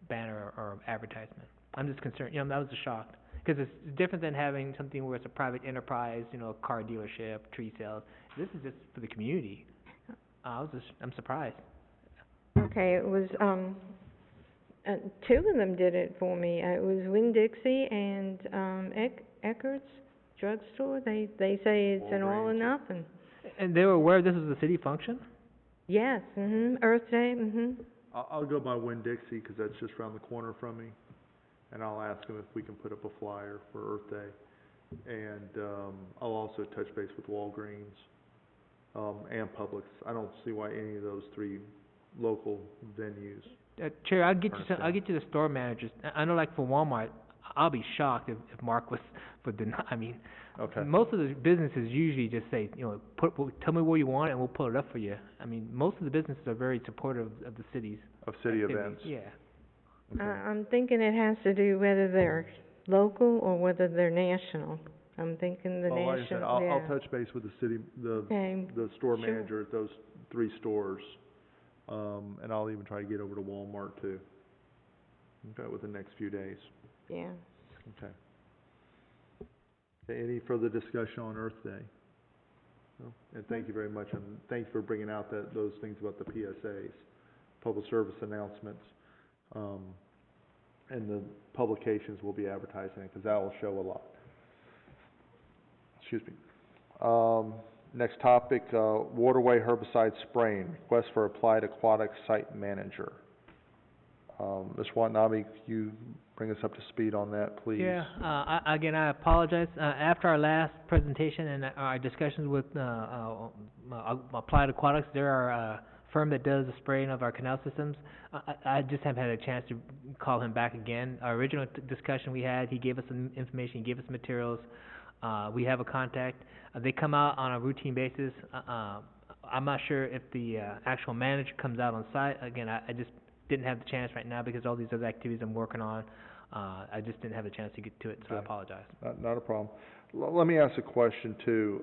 banner or advertisement. I'm just concerned, I was just shocked, because it's different than having something where it's a private enterprise, a car dealership, tree sales. This is just for the community. I'm surprised. okay, it was, two of them did it for me. It was Winn-Dixie and, Eckert's Drugstore. They say it's an all or nothing. And they were aware this is a city function? Yes, Earth Day, I'll go by Winn-Dixie, 'cause that's just around the corner from me, and I'll ask them if we can put up a flyer for Earth Day. And, I'll also touch base with Walgreens, and Publix. I don't see why any of those three local venues. Chair, I'll get you the store managers. I know, like for Walmart, I'll be shocked if Mark was Okay. most of the businesses usually just say, tell me where you want it and we'll pull it up for you. Most of the businesses are very supportive of the city's Of city activities. events. Yeah. Okay. I'm thinking it has to do whether they're local or whether they're national. I'm thinking the Like I said, national, yeah. I'll touch base with the city, Okay, the store sure. manager at those three stores. And I'll even try to get over to Walmart too. Okay, within the next few days. Yeah. Okay. Okay, any further discussion on Earth Day? No? And thank you very much, and thank you for bringing out those things about the PSAs. public service announcements, and the publications will be advertising it, because that will show a lot. Excuse me. Next topic, waterway herbicide spraying, request for applied aquatic site manager. Ms. Watanabe, you bring us up to speed on that, please. Yeah, again, I apologize. After our last presentation and our discussions with Applied Aquatics, they're our firm that does the spraying of our canal systems. I just haven't had a chance to call him back again. Our original discussion we had, he gave us some information, he gave us materials. We have a contact. They come out on a routine basis. I'm not sure if the actual manager comes out on site. Again, I just didn't have the chance right now because all these other activities I'm working on. I just didn't have a chance to get to it, so I apologize. Not a problem. Let me ask a question too,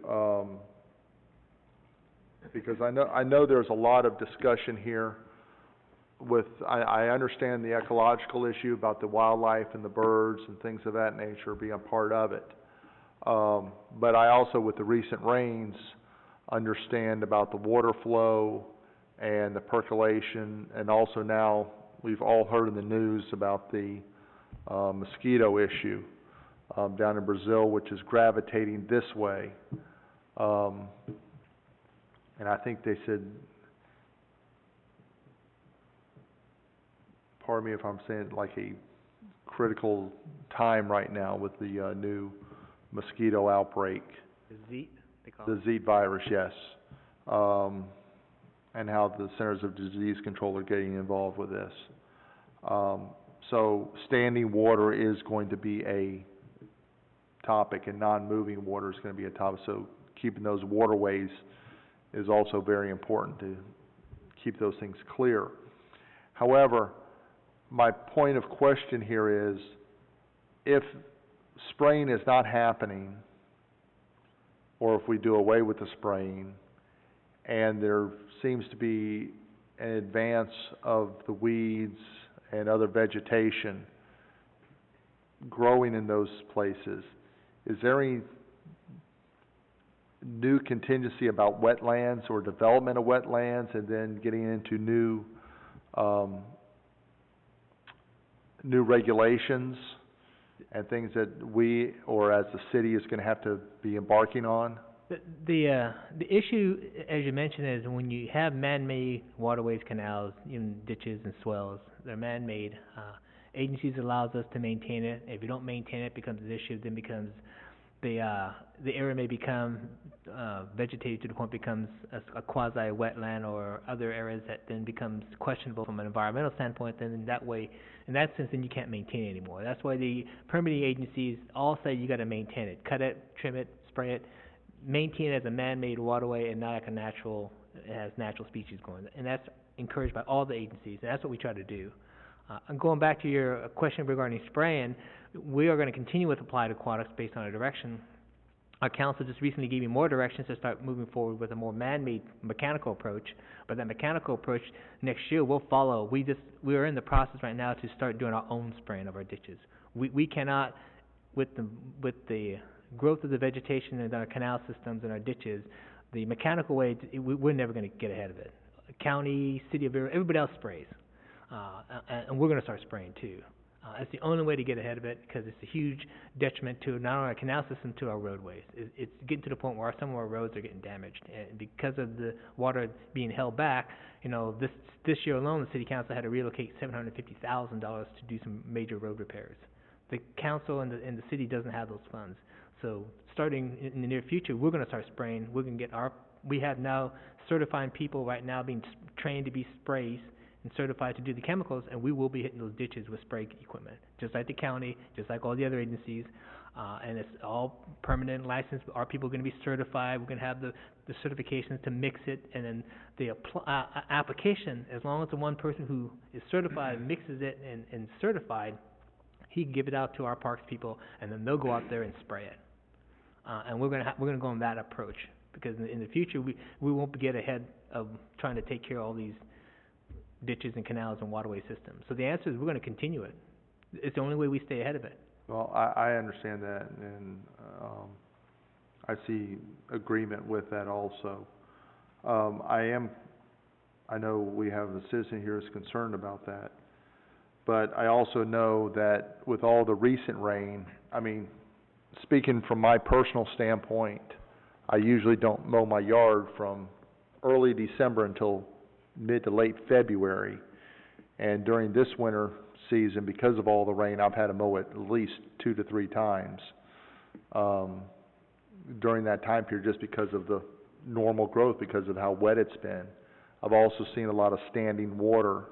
because I know there's a lot of discussion here with, I understand the ecological issue about the wildlife and the birds and things of that nature being a part of it. But I also, with the recent rains, understand about the water flow and the percolation, and also now we've all heard in the news about the mosquito issue down in Brazil, which is gravitating this way. And I think they said, pardon me if I'm saying like a critical time right now with the new mosquito outbreak. The ZEET, they call the it? ZEET virus, yes. And how the Centers of Disease Control are getting involved with this. So standing water is going to be a topic, and non-moving water is going to be a topic. So keeping those waterways is also very important to keep those things clear. However, my point of question here is, if spraying is not happening, or if we do away with the spraying, and there seems to be an advance of the weeds and other vegetation growing in those places, is there any new contingency about wetlands or development of wetlands, and then getting into new regulations and things that we, or as the city, is going to have to be embarking on? The issue, as you mentioned, is when you have man-made waterways, canals, even ditches and swells, they're man-made. Agencies allows us to maintain it. If you don't maintain it, it becomes an issue. Then becomes the area may become vegetated to the point it becomes a quasi-wetland, or other areas that then becomes questionable from an environmental standpoint. Then in that way, in that sense, then you can't maintain it anymore. That's why the permitting agencies all say you got to maintain it, cut it, trim it, spray it, maintain it as a man-made waterway and not like a natural, it has natural species going. And that's encouraged by all the agencies, and that's what we try to do. And going back to your question regarding spraying, we are going to continue with Applied Aquatics based on our direction. Our council just recently gave me more directions to start moving forward with a more man-made mechanical approach, but that mechanical approach next year will follow. We are in the process right now to start doing our own spraying of our ditches. We cannot, with the growth of the vegetation in our canal systems and our ditches, the mechanical way, we're never going to get ahead of it. County, city of River, everybody else sprays, and we're going to start spraying too. It's the only way to get ahead of it, because it's a huge detriment to not only our canal system, to our roadways. It's getting to the point where some of our roads are getting damaged, and because of the water being held back, this year alone, the city council had to relocate $750,000 to do some major road repairs. The council and the city doesn't have those funds. So starting in the near future, we're going to start spraying. We're going to get we have now certifying people right now being trained to be sprays and certified to do the chemicals, and we will be hitting those ditches with spray equipment, just like the county, just like all the other agencies, and it's all permanent licensed. Our people are going to be certified. We're going to have the certifications to mix it, and then the application, as long as the one person who is certified mixes it and certified, he can give it out to our parks people, and then they'll go out there and spray it. And we're going to go on that approach, because in the future we won't get ahead of trying to take care of all these ditches and canals and waterway systems. So the answer is we're going to continue it. It's the only way we stay ahead of it. Well, I understand that, and I see agreement with that also. I I know we have a citizen here that's concerned about that. But I also know that with all the recent rain, I mean, speaking from my personal standpoint, I usually don't mow my yard from early December until mid to late February. And during this winter season, because of all the rain, I've had to mow it at least 2 to 3 times during that time period, just because of the normal growth, because of how wet it's been. I've also seen a lot of standing water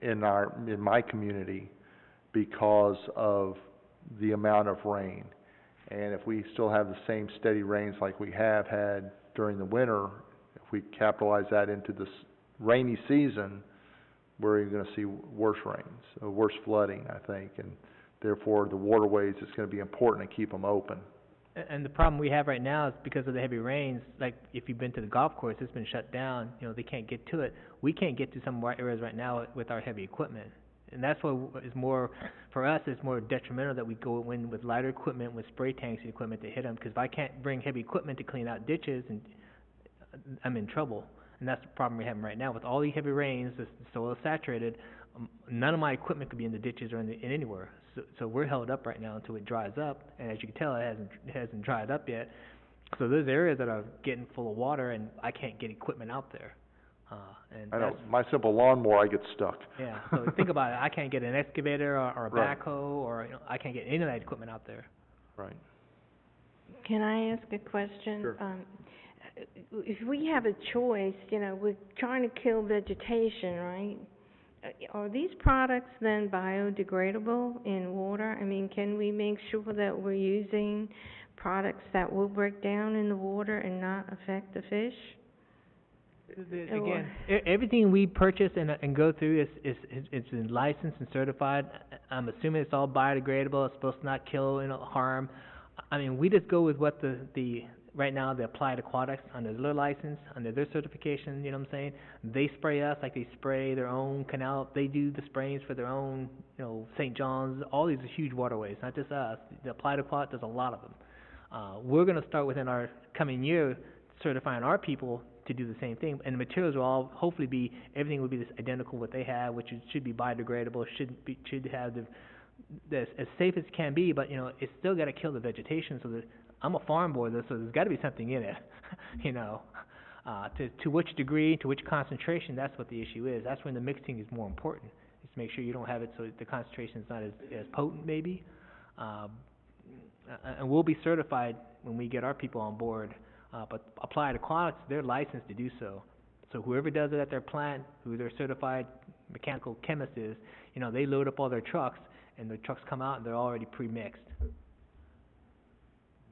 in my community because of the amount of rain. And if we still have the same steady rains like we have had during the winter, if we capitalize that into this rainy season, we're going to see worse rains, worse flooding, I think, and therefore the waterways, it's going to be important to keep them open. And the problem we have right now is because of the heavy rains, like if you've been to the golf course, it's been shut down, you know, they can't get to it. We can't get to some of our areas right now with our heavy equipment. And that's what is more, for us, it's more detrimental that we go in with lighter equipment, with spray tanks and equipment to hit them, because if I can't bring heavy equipment to clean out ditches, and I'm in trouble. And that's the problem we're having right now. With all these heavy rains, the soil is saturated, none of my equipment could be in the ditches or in anywhere. So we're held up right now until it dries up, and as you can tell, it hasn't dried up yet. So there's areas that are getting full of water, and I can't get equipment out there. And I know, my simple lawnmower, I get stuck. Yeah, so think about it, I can't get an excavator or a Right. backhoe, or, you know, I can't get any of that equipment out there. Right. Can I ask a question? Sure. If we have a choice, you know, we're trying to kill vegetation, right? Are these products then biodegradable in water? I mean, can we make sure that we're using products that will break down in the water and not affect the fish? Again, everything we purchase and go through is licensed and certified. I'm assuming it's all biodegradable. It's supposed to not kill, you know, harm. I mean, we just go with what the right now the Applied Aquatics, under their license, under their certification. You know what I'm saying? They spray us like they spray their own canal. They do the sprayings for their own, you know, St. John's. All these are huge waterways, not just us. The Applied Aquatics does a lot of them. We're going to start within our coming year certifying our people to do the same thing, and the materials will all hopefully be, everything will be this identical what they have, which should be biodegradable, should have the as safe as can be, but you know, it's still got to kill the vegetation. So that I'm a farm boy, so there's got to be something in it, you know. To which degree, to which concentration, that's what the issue is. That's when the mixing is more important, is to make sure you don't have it so the concentration is not as potent maybe. And we'll be certified when we get our people on board. But Applied Aquatics, they're licensed to do so. So whoever does it at their plant, who their certified mechanical chemist is, you know, they load up all their trucks, and the trucks come out and they're already pre-mixed.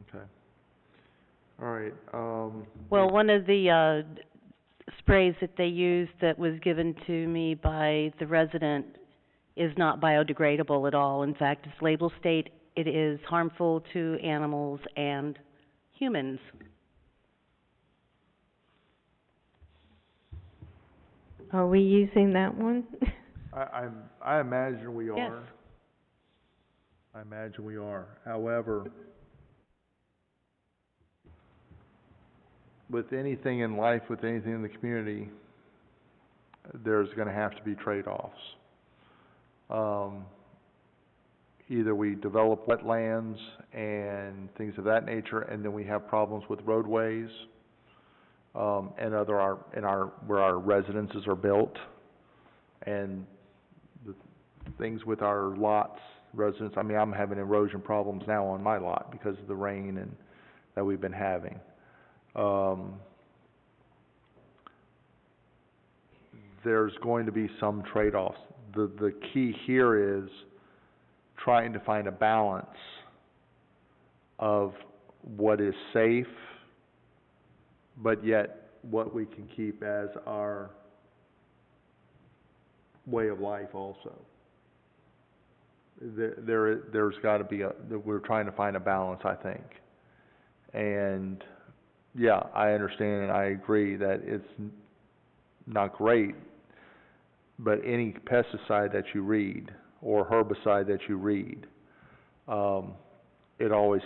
Okay. All right, Well, one of the sprays that they used that was given to me by the resident is not biodegradable at all. In fact, its label state it is harmful to animals and humans. Are we using that one? I imagine we are. Yes. I imagine we are. However, with anything in life, with anything in the community, there's going to have to be trade-offs. Either we develop wetlands and things of that nature, and then we have problems with roadways, and where our residences are built, and the things with our lots, residents. I mean, I'm having erosion problems now on my lot because of the rain and that we've been having. There's going to be some trade-offs. The key here is trying to find a balance of what is safe, but yet what we can keep as our way of life also. There's got to be we're trying to find a balance, I think. And yeah, I understand and I agree that it's not great, but any pesticide that you read or herbicide that you read, it always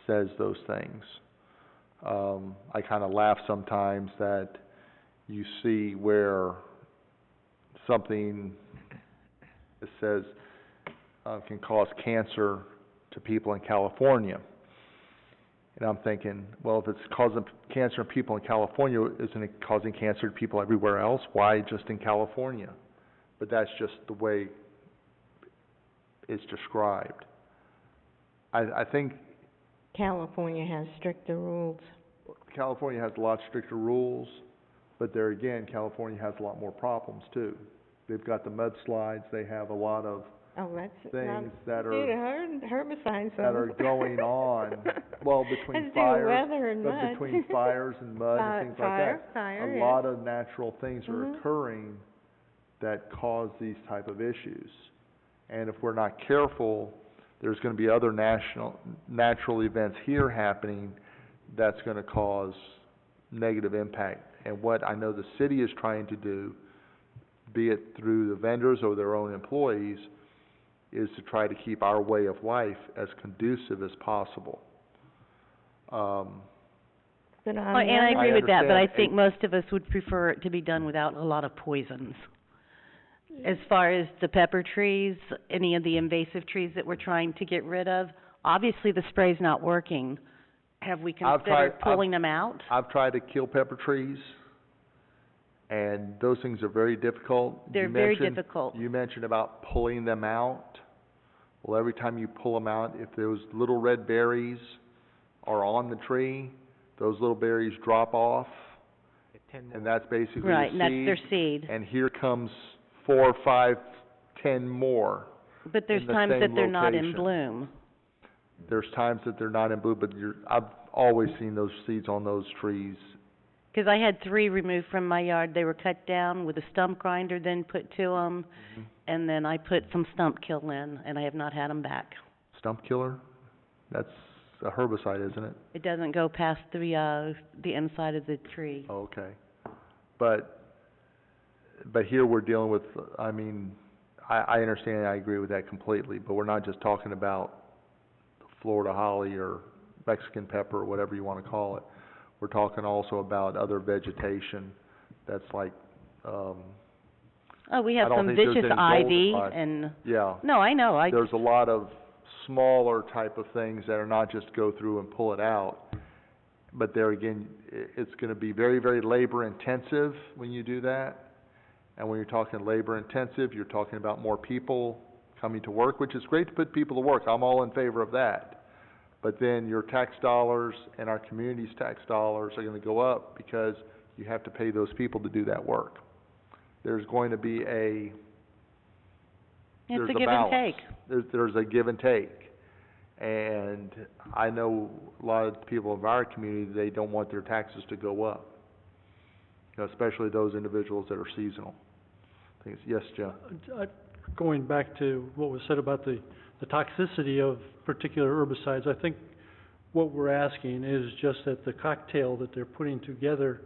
says those things. I kind of laugh sometimes that you see where something that says, can cause cancer to people in California. And I'm thinking, well, if it's causing cancer in people in California, isn't it causing cancer to people everywhere else? Why just in California? But that's just the way it's described. I think California has stricter rules. California has a lot stricter rules, but there again, California has a lot more problems too. They've got the mudslides, they have a lot of Oh, that's things that due to herbicides. that are going on, well, between That's due to fires, weather and but mud. between fires and mud and things like that. Fire, A yeah. lot of natural things are Mhm. occurring that cause these type of issues. And if we're not careful, there's gonna be other natural events here happening that's gonna cause negative impact. And what I know the city is trying to do, be it through the vendors or their own employees, is to try to keep our way of life as conducive as possible. But on And the I other- agree with that, but I understand. think most of us would prefer it to be done without a lot of poisons. As far as the pepper trees, any of the invasive trees that we're trying to get rid of, obviously the spray's not working. Have we I've tried- considered pulling them out? I've tried to kill pepper trees, and those things are very difficult. They're You very mentioned- difficult. You mentioned about pulling them out. Well, every time you pull them out, if those little red berries are on the tree, those little berries drop off, and that's basically Right, and that's the their seed. seed. And here comes 4, 5, 10 more. But there's in the times same that they're not in location. bloom. There's times that they're not in bloom, but I've always seen those seeds on those trees. 'Cause I had 3 removed from my yard. They were cut down with a stump grinder, then put to 'em, and then I put some stump kill in, and I have not had 'em back. Stump killer? That's a herbicide, isn't it? It doesn't go past the inside of the tree. Oh, okay. But here we're dealing with, I mean, I understand, I agree with that completely, but we're not just talking about Florida holly or Mexican pepper or whatever you wanna call it. We're talking also about other vegetation that's like, Oh, we I have don't some think there's vicious any ivy gold- and, yeah. no, I know, There's a lot of smaller type of things that are not just go through and pull it out. But there again, it's gonna be very, very labor intensive when you do that. And when you're talking labor intensive, you're talking about more people coming to work, which is great to put people to work. I'm all in favor of that. But then your tax dollars and our community's tax dollars are gonna go up because you have to pay those people to do that work. There's going to be it's there's a a give and balance. take. There's a give and take. And I know a lot of people of our community, they don't want their taxes to go up. You know, especially those individuals that are seasonal. Things, yes, Jim? Going back to what was said about the toxicity of particular herbicides, I think what we're asking is just that the cocktail that they're putting together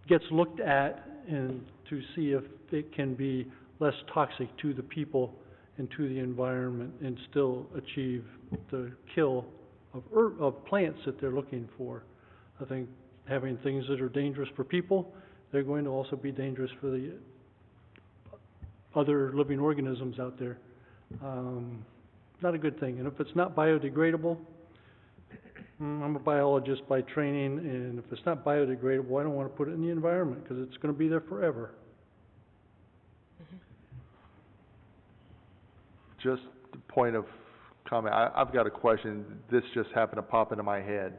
gets looked at and to see if it can be less toxic to the people and to the environment and still achieve the kill of plants that they're looking for. I think having things that are dangerous for people, they're going to also be dangerous for the other living organisms out there. Not a good thing. And if it's not biodegradable, I'm a biologist by training, and if it's not biodegradable, I don't want to put it in the environment because it's going to be there forever. Just a point of comment, I've got a question, this just happened to pop into my head.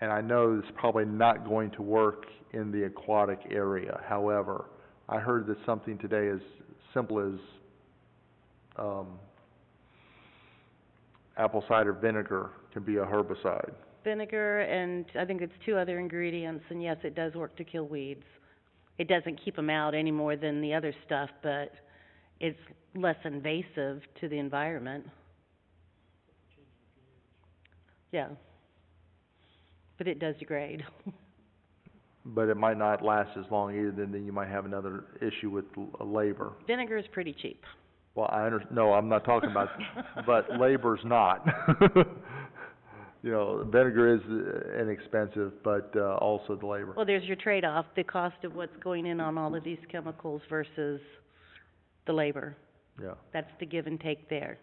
And I know it's probably not going to work in the aquatic area, however, I heard that something today as simple as, apple cider vinegar can be a herbicide. Vinegar and I think it's 2 other ingredients, and yes, it does work to kill weeds. It doesn't keep them out any more than the other stuff, but it's less invasive to the environment. Yeah. But it does degrade. But it might not last as long either, then you might have another issue with labor. Vinegar is pretty cheap. Well, no, I'm not talking about, but labor's not. you know, vinegar is inexpensive, but, also the labor. Well, there's your trade-off, the cost of what's going in on all of these chemicals versus the labor. Yeah. That's the give and take there.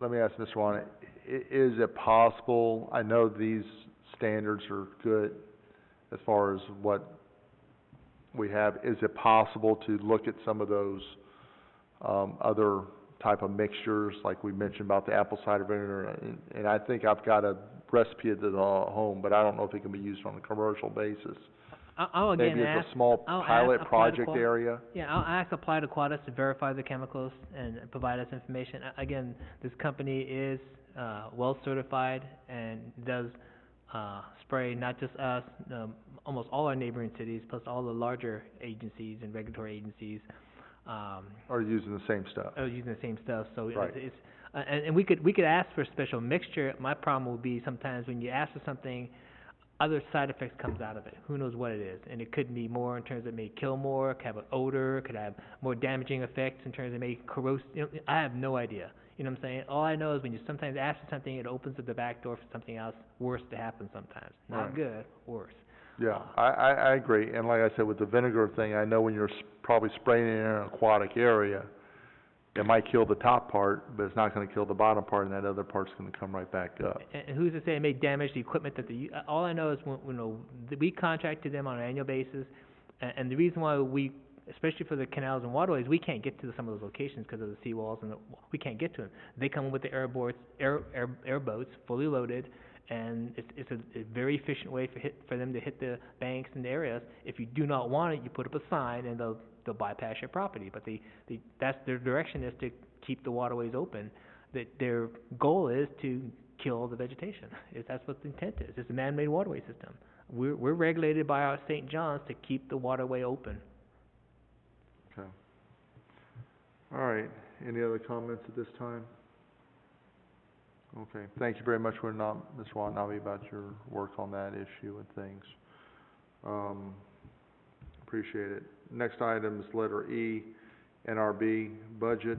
Let me ask Mr. Juan, is it possible, I know these standards are good as far as what we have, is it possible to look at some of those, other type of mixtures, like we mentioned about the apple cider vinegar, and I think I've got a recipe at the home, but I don't know if it can be used on a commercial basis. I'll again Maybe ask, it's a small I'll pilot ask Applied project Aqua- area. Yeah, I'll ask Applied Aquatics to verify the chemicals and provide us information. Again, this company is, well certified and does, spray not just us, almost all our neighboring cities, plus all the larger agencies and regulatory agencies, Are using the same stuff. are using the same stuff, so Right. it's, and we could ask for a special mixture. My problem will be sometimes when you ask for something, other side effects comes out of it. Who knows what it is? And it could be more in terms of may kill more, could have an odor, could have more damaging effects in terms of may corrode, you know, I have no idea. You know what I'm saying? All I know is when you sometimes ask for something, it opens up the back door for something else worse to happen sometimes. Not Right. good, worse. Yeah, I agree, and like I said, with the vinegar thing, I know when you're probably spraying it in an aquatic area, it might kill the top part, but it's not gonna kill the bottom part, and that other part's gonna come right back up. And who's to say it may damage the equipment that all I know is when, you know, we contract to them on an annual basis, and the reason why we, especially for the canals and waterways, we can't get to some of those locations because of the seawalls and we can't get to them. They come with the airboats, fully loaded, and it's a very efficient way for them to hit the banks and the areas. If you do not want it, you put up a sign and they'll bypass your property, but that's their direction, is to keep the waterways open. That their goal is to kill the vegetation. That's what the intent is. It's a man-made waterway system. We're regulated by our St. John's to keep the waterway open. Okay. All right, any other comments at this time? Okay, thank you very much, Mr. Watanabe, about your work on that issue and things. Appreciate it. Next item is letter E, NRB budget.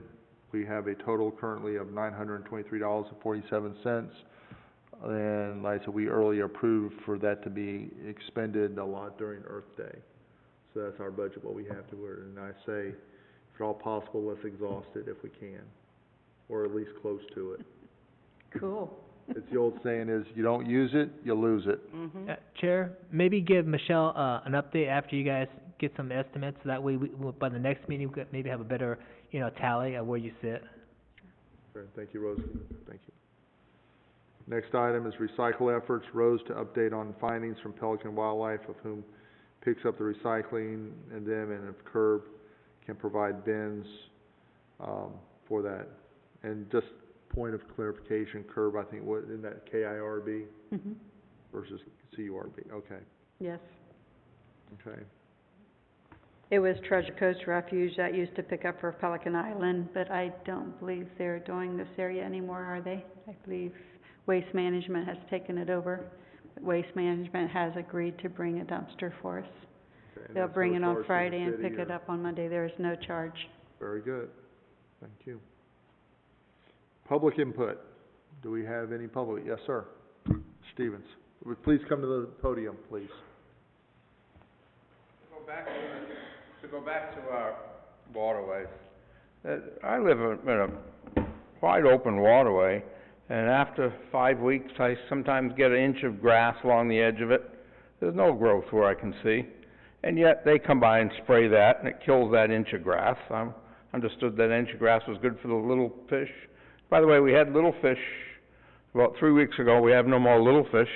We have a total currently of $923.47. And like I said, we earlier approved for that to be expended a lot during Earth Day. So that's our budget, what we have to work. And I say, if at all possible, let's exhaust it if we can, or at least close to it. Cool. It's the old saying is, you don't use it, you lose it. Mm-hmm. Chair, maybe give Michelle, an update after you guys get some estimates, so that way by the next meeting, we could maybe have a better, you know, tally of where you sit. Okay, thank you, Rose. Thank you. Next item is recycle efforts. Rose to update on findings from Pelican Wildlife, of whom picks up the recycling and them, and if Curb can provide bins, for that. And just point of clarification, Curb, I think, what, isn't that KIRB Mm-hmm. versus CURB? Okay, Yes. okay. It was Treasure Coast Refuge that used to pick up for Pelican Island, but I don't believe they're doing this area anymore, are they? I believe Waste Management has taken it over. Waste Management has agreed to bring a dumpster for us. Okay, and They'll that's bring no it charge on to Friday the and city, pick it or- up on Monday. There is no charge. Very good. Thank you. Public input. Do we have any public? Yes, sir. Stevens. Would please come to the podium, please. To go back to our waterways, I live in a wide open waterway, and after 5 weeks, I sometimes get an inch of grass along the edge of it. There's no growth where I can see, and yet they come by and spray that, and it kills that inch of grass. I understood that inch of grass was good for the little fish. By the way, we had little fish about 3 weeks ago. We have no more little fish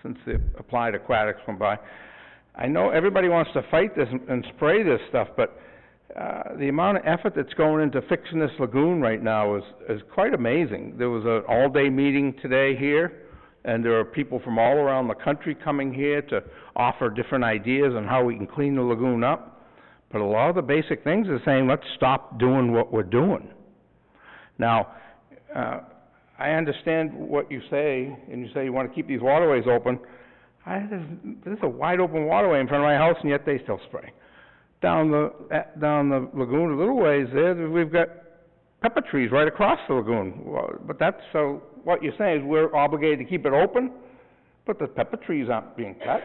since the Applied Aquatics went by. I know everybody wants to fight this and spray this stuff, but the amount of effort that's going into fixing this lagoon right now is quite amazing. There was an all-day meeting today here, and there are people from all around the country coming here to offer different ideas on how we can clean the lagoon up. But a lot of the basic things are saying, let's stop doing what we're doing. Now, I understand what you say, and you say you want to keep these waterways open. There's a wide open waterway in front of my house, and yet they still spray. Down the lagoon a little ways there, we've got pepper trees right across the lagoon. But that's, so what you're saying is we're obligated to keep it open, but the pepper trees aren't being cut,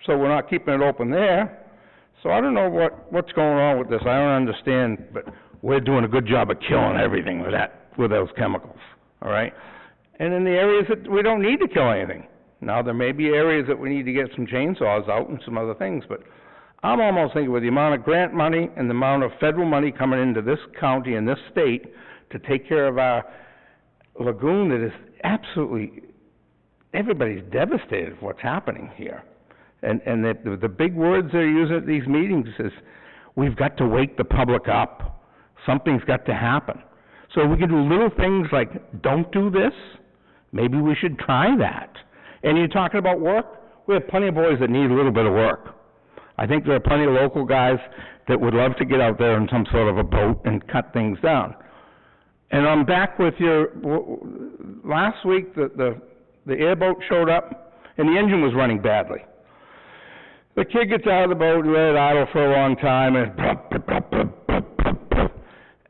so we're not keeping it open there. So I don't know what's going on with this. I don't understand, but we're doing a good job of killing everything with those chemicals, all right? And in the areas that we don't need to kill anything. Now, there may be areas that we need to get some chainsaws out and some other things, but I'm almost thinking with the amount of grant money and the amount of federal money coming into this county and this state to take care of our lagoon, that is absolutely, everybody's devastated with what's happening here. And the big words they're using at these meetings is, we've got to wake the public up. Something's got to happen. So we can do little things like, don't do this. Maybe we should try that. And you're talking about work? We have plenty of boys that need a little bit of work. I think there are plenty of local guys that would love to get out there in some sort of a boat and cut things down. And I'm back with your, last week the airboat showed up and the engine was running badly. The kid gets out of the boat and let it idle for a long time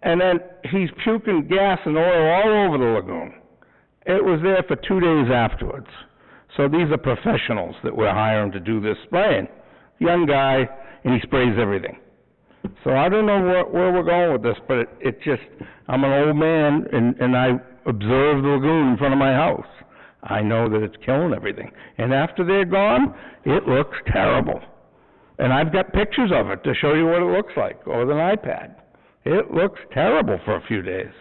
and then he's puking gas and oil all over the lagoon. It was there for 2 days afterwards. So these are professionals that we're hiring to do this spraying. Young guy, and he sprays everything. So I don't know where we're going with this, but it just, I'm an old man, and I observe the lagoon in front of my house. I know that it's killing everything. And after they're gone, it looks terrible. And I've got pictures of it to show you what it looks like, or with an iPad. It looks terrible for a few days.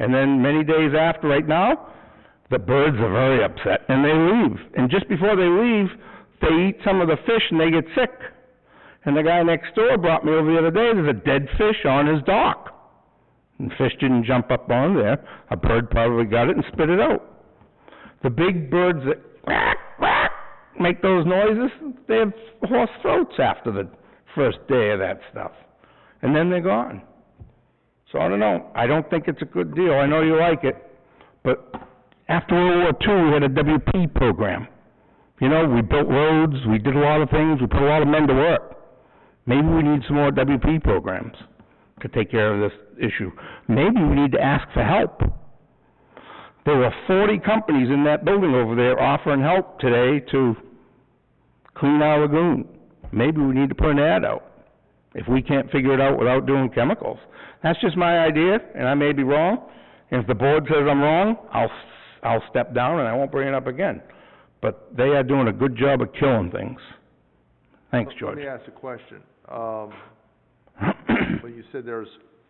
And then many days after, right now, the birds are very upset, and they leave. And just before they leave, they eat some of the fish, and they get sick. And the guy next door brought me over the other day, there's a dead fish on his dock. And the fish didn't jump up on there. A bird probably got it and spit it out. The big birds that quack, quack, make those noises, they have hoarse throats after the first day of that stuff. And then they're gone. So I don't know. I don't think it's a good deal. I know you like it, but after World War II, we had a WP program. You know, we built roads, we did a lot of things, we put a lot of men to work. Maybe we need some more WP programs to take care of this issue. Maybe we need to ask for help. There were 40 companies in that building over there offering help today to clean our lagoon. Maybe we need to put an ad out if we can't figure it out without doing chemicals. That's just my idea, and I may be wrong. And if the board says I'm wrong, I'll step down and I won't bring it up again. But they are doing a good job of killing things. Thanks, George. Let me ask a question. When you said there's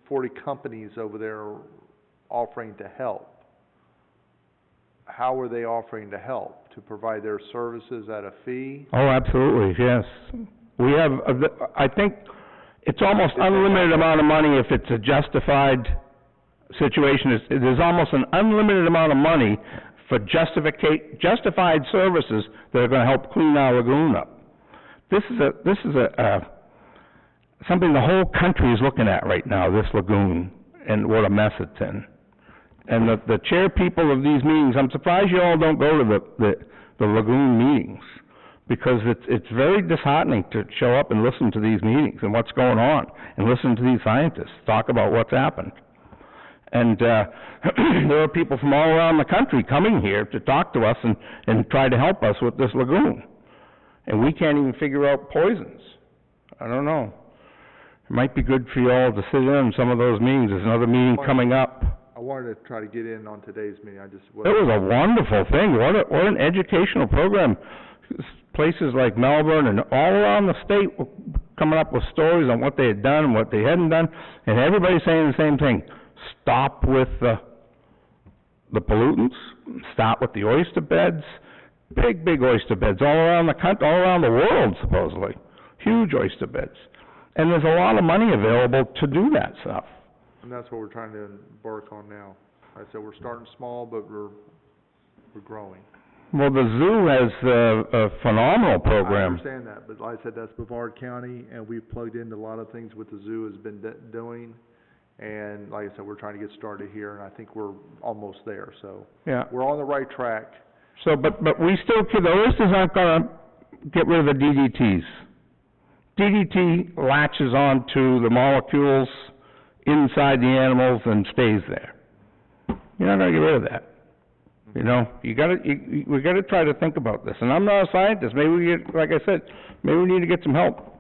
40 companies over there offering to help, how are they offering to help? To provide their services at a fee? Oh, absolutely, yes. We have, I think it's almost unlimited amount of money if it's a justified situation. There's almost an unlimited amount of money for justified services that are going to help clean our lagoon up. This is something the whole country is looking at right now, this lagoon, and what a mess it's in. And the chair people of these meetings, I'm surprised you all don't go to the lagoon meetings, because it's very disheartening to show up and listen to these meetings and what's going on, and listen to these scientists talk about what's happened. And there are people from all around the country coming here to talk to us and try to help us with this lagoon. And we can't even figure out poisons. I don't know. It might be good for you all to sit in some of those meetings. There's another meeting coming up. I wanted to try to get in on today's meeting. It was a wonderful thing. What an educational program. Places like Melbourne and all around the state were coming up with stories on what they had done and what they hadn't done. And everybody's saying the same thing. Stop with the pollutants. Stop with the oyster beds. Big oyster beds all around the country, all around the world, supposedly. Huge oyster beds. And there's a lot of money available to do that stuff. And that's what we're trying to embark on now. Like I said, we're starting small, but we're growing. Well, the zoo has a phenomenal program. I understand that, but like I said, that's Brevard County, and we've plugged into a lot of things what the zoo has been doing. And like I said, we're trying to get started here, and I think we're almost there. So yeah, we're on the right track. So, but we still, the oysters aren't going to get rid of the DDTs. DDT latches on to the molecules inside the animals and stays there. You're not gonna get rid of that. You know, we gotta try to think about this. And I'm not a scientist, maybe we get, like I said, maybe we need to get some help.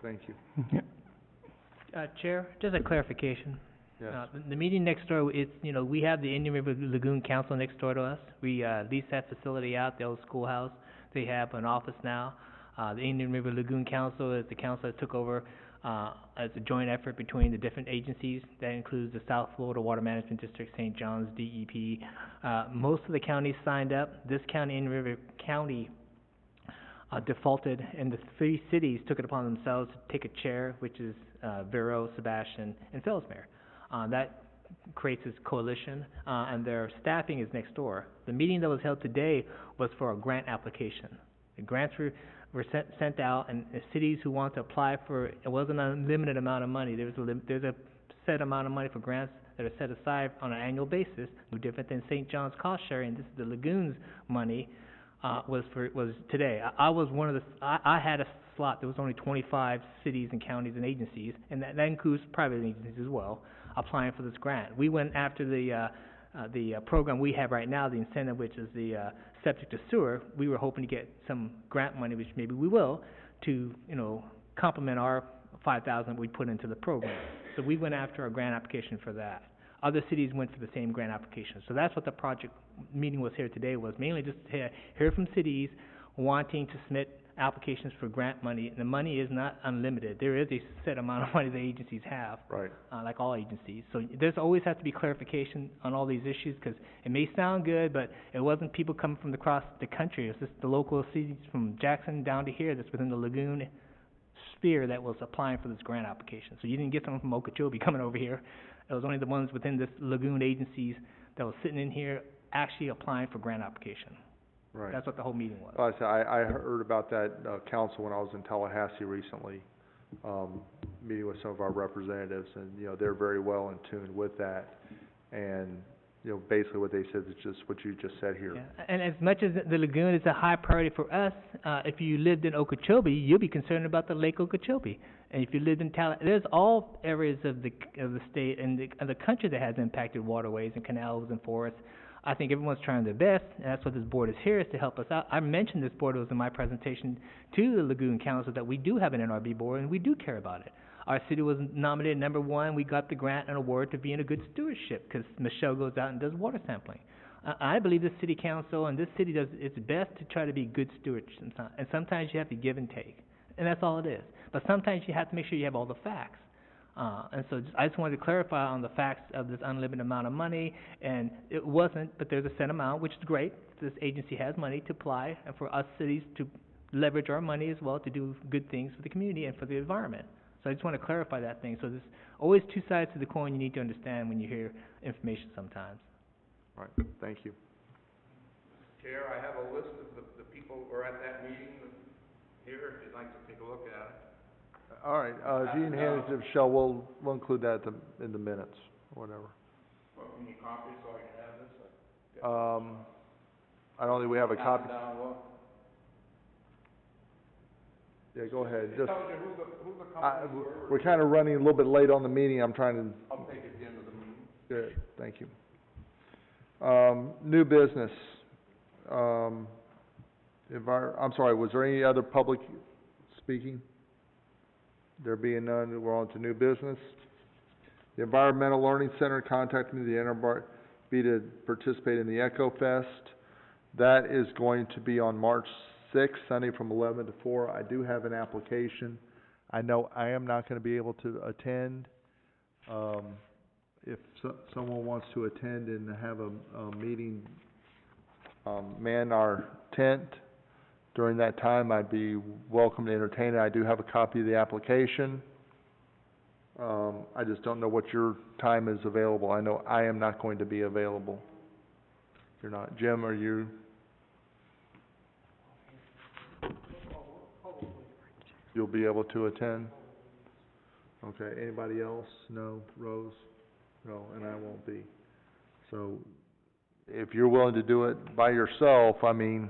Thank you. Yeah. Chair, just a clarification. Yes. The meeting next door, it's, you know, we have the Indian River Lagoon Council next door to us. We, lease that facility out, the old schoolhouse. They have an office now. The Indian River Lagoon Council is the council that took over, as a joint effort between the different agencies. That includes the South Florida Water Management District, St. John's, DEP. Most of the counties signed up. This county, Indian River County, defaulted, and the 3 cities took it upon themselves to take a chair, which is, Vero, Sebastian, and Fellsmere. That creates this coalition, and their staffing is next door. The meeting that was held today was for a grant application. The grants were sent out, and the cities who want to apply for, it wasn't an unlimited amount of money. There's a set amount of money for grants that are set aside on an annual basis, no different than St. John's cost sharing. This is the lagoons money, was today. I was one of the, I had a slot. There was only 25 cities and counties and agencies, and that includes private agencies as well, applying for this grant. We went after the program we have right now, the incentive, which is the septic to sewer. We were hoping to get some grant money, which maybe we will, to, you know, complement our 5,000 we put into the program. So we went after a grant application for that. Other cities went for the same grant application. So that's what the project meeting was here today, was mainly just to hear from cities wanting to submit applications for grant money. And the money is not unlimited. There is a set amount of money the agencies have. Right. Like all agencies. So there's always has to be clarification on all these issues, because it may sound good, but it wasn't people coming from across the country. It was just the local cities from Jackson down to here that's within the lagoon sphere that was applying for this grant application. So you didn't get someone from Okeechobee coming over here. It was only the ones within this lagoon agencies that was sitting in here actually applying for grant application. Right. That's what the whole meeting was. Well, I heard about that, council when I was in Tallahassee recently, meeting with some of our representatives, and, you know, they're very well in tune with that. And, you know, basically what they said is just what you just said here. Yeah. And as much as the lagoon is a high priority for us, if you lived in Okeechobee, you'll be concerned about the Lake Okeechobee. And if you lived in there's all areas of the state and the country that has impacted waterways and canals and forests. I think everyone's trying their best, and that's what this board is here, is to help us out. I mentioned this board, it was in my presentation to the Lagoon Council, that we do have an NRB board and we do care about it. Our city was nominated number 1. We got the grant and award to be in a good stewardship, because Michelle goes out and does water sampling. I believe the city council and this city does its best to try to be good stewards, and sometimes you have to give and take, and that's all it is. But sometimes you have to make sure you have all the facts. And so I just wanted to clarify on the facts of this unlimited amount of money, and it wasn't, but there's a set amount, which is great. This agency has money to apply, and for us cities to leverage our money as well to do good things for the community and for the environment. So I just want to clarify that thing. So there's always 2 sides to the coin you need to understand when you hear information sometimes. Right, thank you. Chair, I have a list of the people who are at that meeting here, if you'd like to take a look at it. All right, if you can hand it to Michelle, we'll include that in the minutes, or whatever. Well, we need copies so I can have this? I don't think we have a copy. Down low. Yeah, go ahead. It Just, tells you who the companies were. we're kind of running a little bit late on the meeting. I'm trying to. I'll take it at the end of the meeting. Good, thank you. New business. I'm sorry, was there any other public speaking? There being none, we're on to new business. The Environmental Learning Center contacted me, the NRB, to participate in the Echo Fest. That is going to be on March 6th, Sunday from 11 to 4. I do have an application. I know I am not going to be able to attend. If someone wants to attend and have a meeting, man our tent during that time, I'd be welcome to entertain it. I do have a copy of the application. I just don't know what your time is available. I know I am not going to be available. You're not. Jim, are you? You'll be able to attend? Okay, anybody else? No? Rose? No, and I won't be. So, if you're willing to do it by yourself, I mean,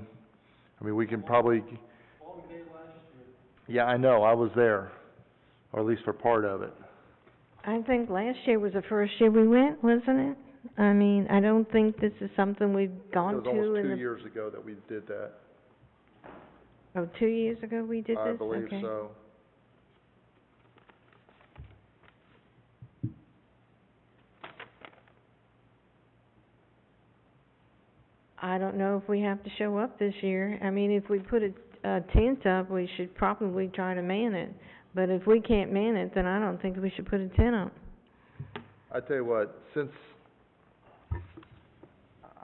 we can probably. Yeah, I know, I was there, or at least for part of it. I think last year was the first year we went, wasn't it? I mean, I don't think this is something we've It gone was to almost in 2 the... years ago that we did that. Oh, 2 years ago we did this? I believe Okay. so. I don't know if we have to show up this year. I mean, if we put a tent up, we should probably try to man it. But if we can't man it, then I don't think we should put a tent up. I tell you what, since,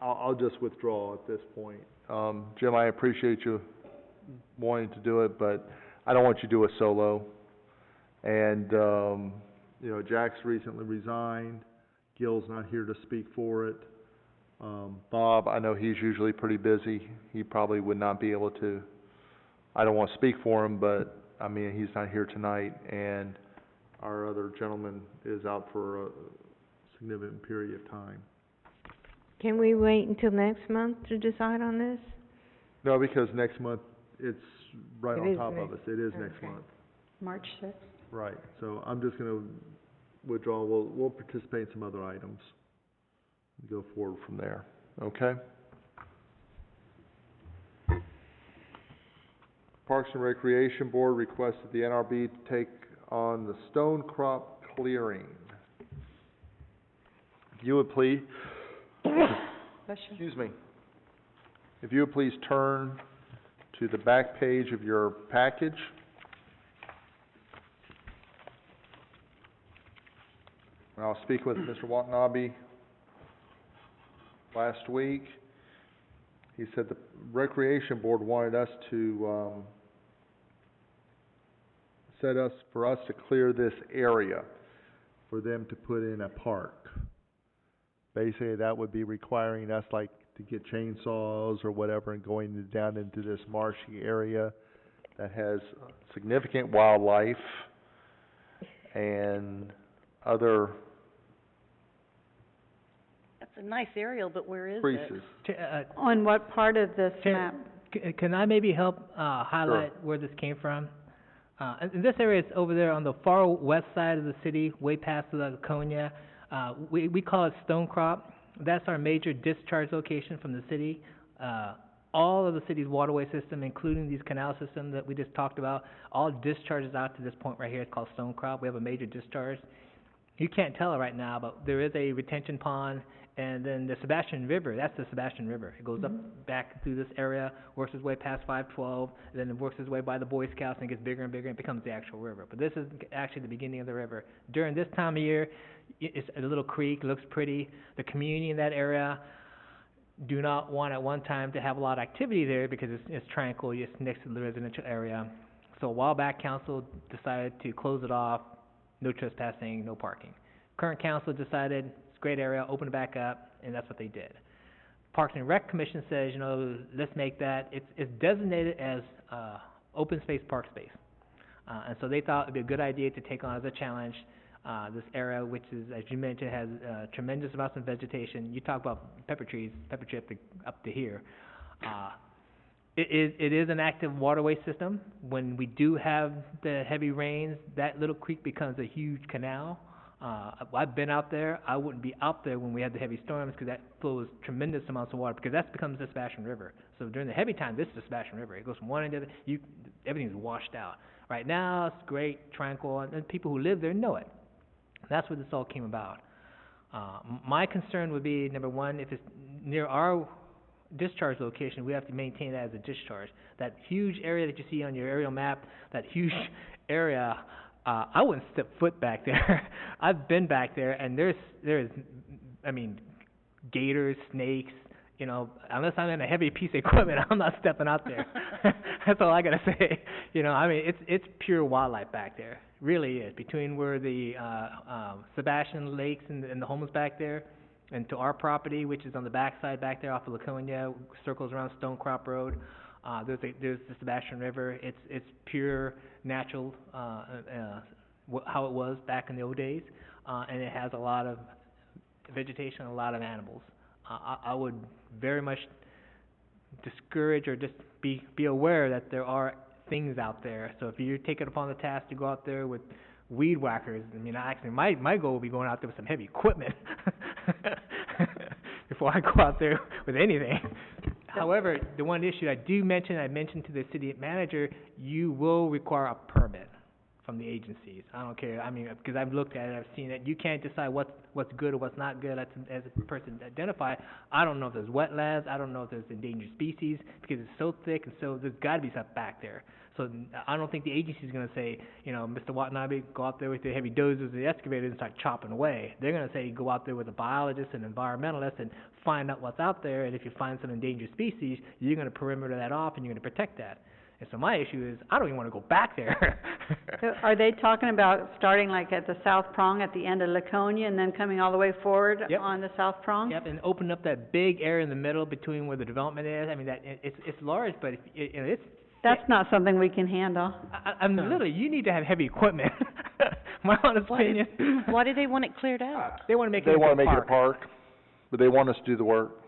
I'll just withdraw at this point. Jim, I appreciate you wanting to do it, but I don't want you to do it solo. And, you know, Jack's recently resigned, Gil's not here to speak for it. Bob, I know he's usually pretty busy, he probably would not be able to, I don't want to speak for him, but, I mean, he's not here tonight, and our other gentleman is out for a significant period of time. Can we wait until next month to decide on this? No, because next month, it's right It on is top of next- us, it is next okay. month. March sixth. Right, so I'm just gonna withdraw, we'll participate in some other items. Go forward from there, okay? Parks and Recreation Board requested the NRB to take on the stone crop clearing. If you would please, excuse me. If you would please turn to the back page of your package. And I'll speak with Mr. Watanabe last week. He said the Recreation Board wanted us to, for us to clear this area, for them to put in a park. Basically, that would be requiring us, like, to get chainsaws or whatever and going down into this marshy area that has significant wildlife and other That's a nice aerial, but where is it? creases. On what part of this Chair, map? Can I maybe help, highlight where this came from? And this area is over there on the far west side of the city, way past the Laconia. We call it Stone Crop. That's our major discharge location from the city. All of the city's waterway system, including these canal systems that we just talked about, all discharges out to this point right here. It's called Stone Crop. We have a major discharge. You can't tell it right now, but there is a retention pond, and then the Sebastian River, that's the Sebastian River. It goes up back through this area, works its way past 512, and then it works its way by the Boy Scouts and gets bigger and bigger and becomes the actual river. But this is actually the beginning of the river. During this time of year, it's a little creek, looks pretty. The community in that area do not want at one time to have a lot of activity there because it's tranquil, it's next to the residential area. So a while back, council decided to close it off, no trespassing, no parking. Current council decided it's a great area, open it back up, and that's what they did. Parks and Rec Commission says, you know, let's make that, it's designated as, open space, park space. And so they thought it'd be a good idea to take on as a challenge, this area, which is, as you mentioned, has, tremendous amounts of vegetation. You talk about pepper tree up to here. It is an active waterway system. When we do have the heavy rains, that little creek becomes a huge canal. I've been out there. I wouldn't be out there when we had the heavy storms because that flows tremendous amounts of water because that becomes the Sebastian River. So during the heavy time, this is the Sebastian River. It goes from one end to the other. Everything's washed out. Right now, it's great, tranquil, and people who live there know it. That's where this all came about. My concern would be, number one, if it's near our discharge location, we have to maintain that as a discharge. That huge area that you see on your aerial map, that huge area, I wouldn't step foot back there. I've been back there, and there's, I mean, gators, snakes, you know, unless I'm in a heavy piece of equipment, I'm not stepping out there. That's all I gotta say. You know, I mean, it's pure wildlife back there. Really is. Between where the, Sebastian Lakes and the homes back there, and to our property, which is on the backside back there off of Laconia, circles around Stone Crop Road. There's the Sebastian River. It's pure natural, how it was back in the old days, and it has a lot of vegetation, a lot of animals. I would very much discourage or just be aware that there are things out there. So if you take it upon the task to go out there with weed whackers. I mean, actually, my goal will be going out there with some heavy equipment before I go out there with anything. However, the one issue I mentioned to the city manager, you will require a permit from the agencies. I don't care, I mean, because I've looked at it, I've seen it. You can't decide what's good or what's not good as a person to identify. I don't know if there's wetlands, I don't know if there's endangered species, because it's so thick, and so there's gotta be stuff back there. So I don't think the agency's gonna say, you know, Mr. Watanabe, go out there with the heavy dozers and the excavators and start chopping away. They're gonna say, go out there with a biologist and environmentalist and find out what's out there, and if you find some endangered species, you're gonna perimeter that off and you're gonna protect that. And so my issue is, I don't even wanna go back there. So are they talking about starting like at the south prong at the end of Laconia and then coming all the way forward Yep. on the south prong? Yep, and open up that big area in the middle between where the development is. I mean, it's large, but you know, it's. That's not something we can handle. I'm literally, you need to have heavy equipment. My honest opinion. Why do they want it cleared out? They wanna make it They into wanna a make it a park. park, but they want us to do the work.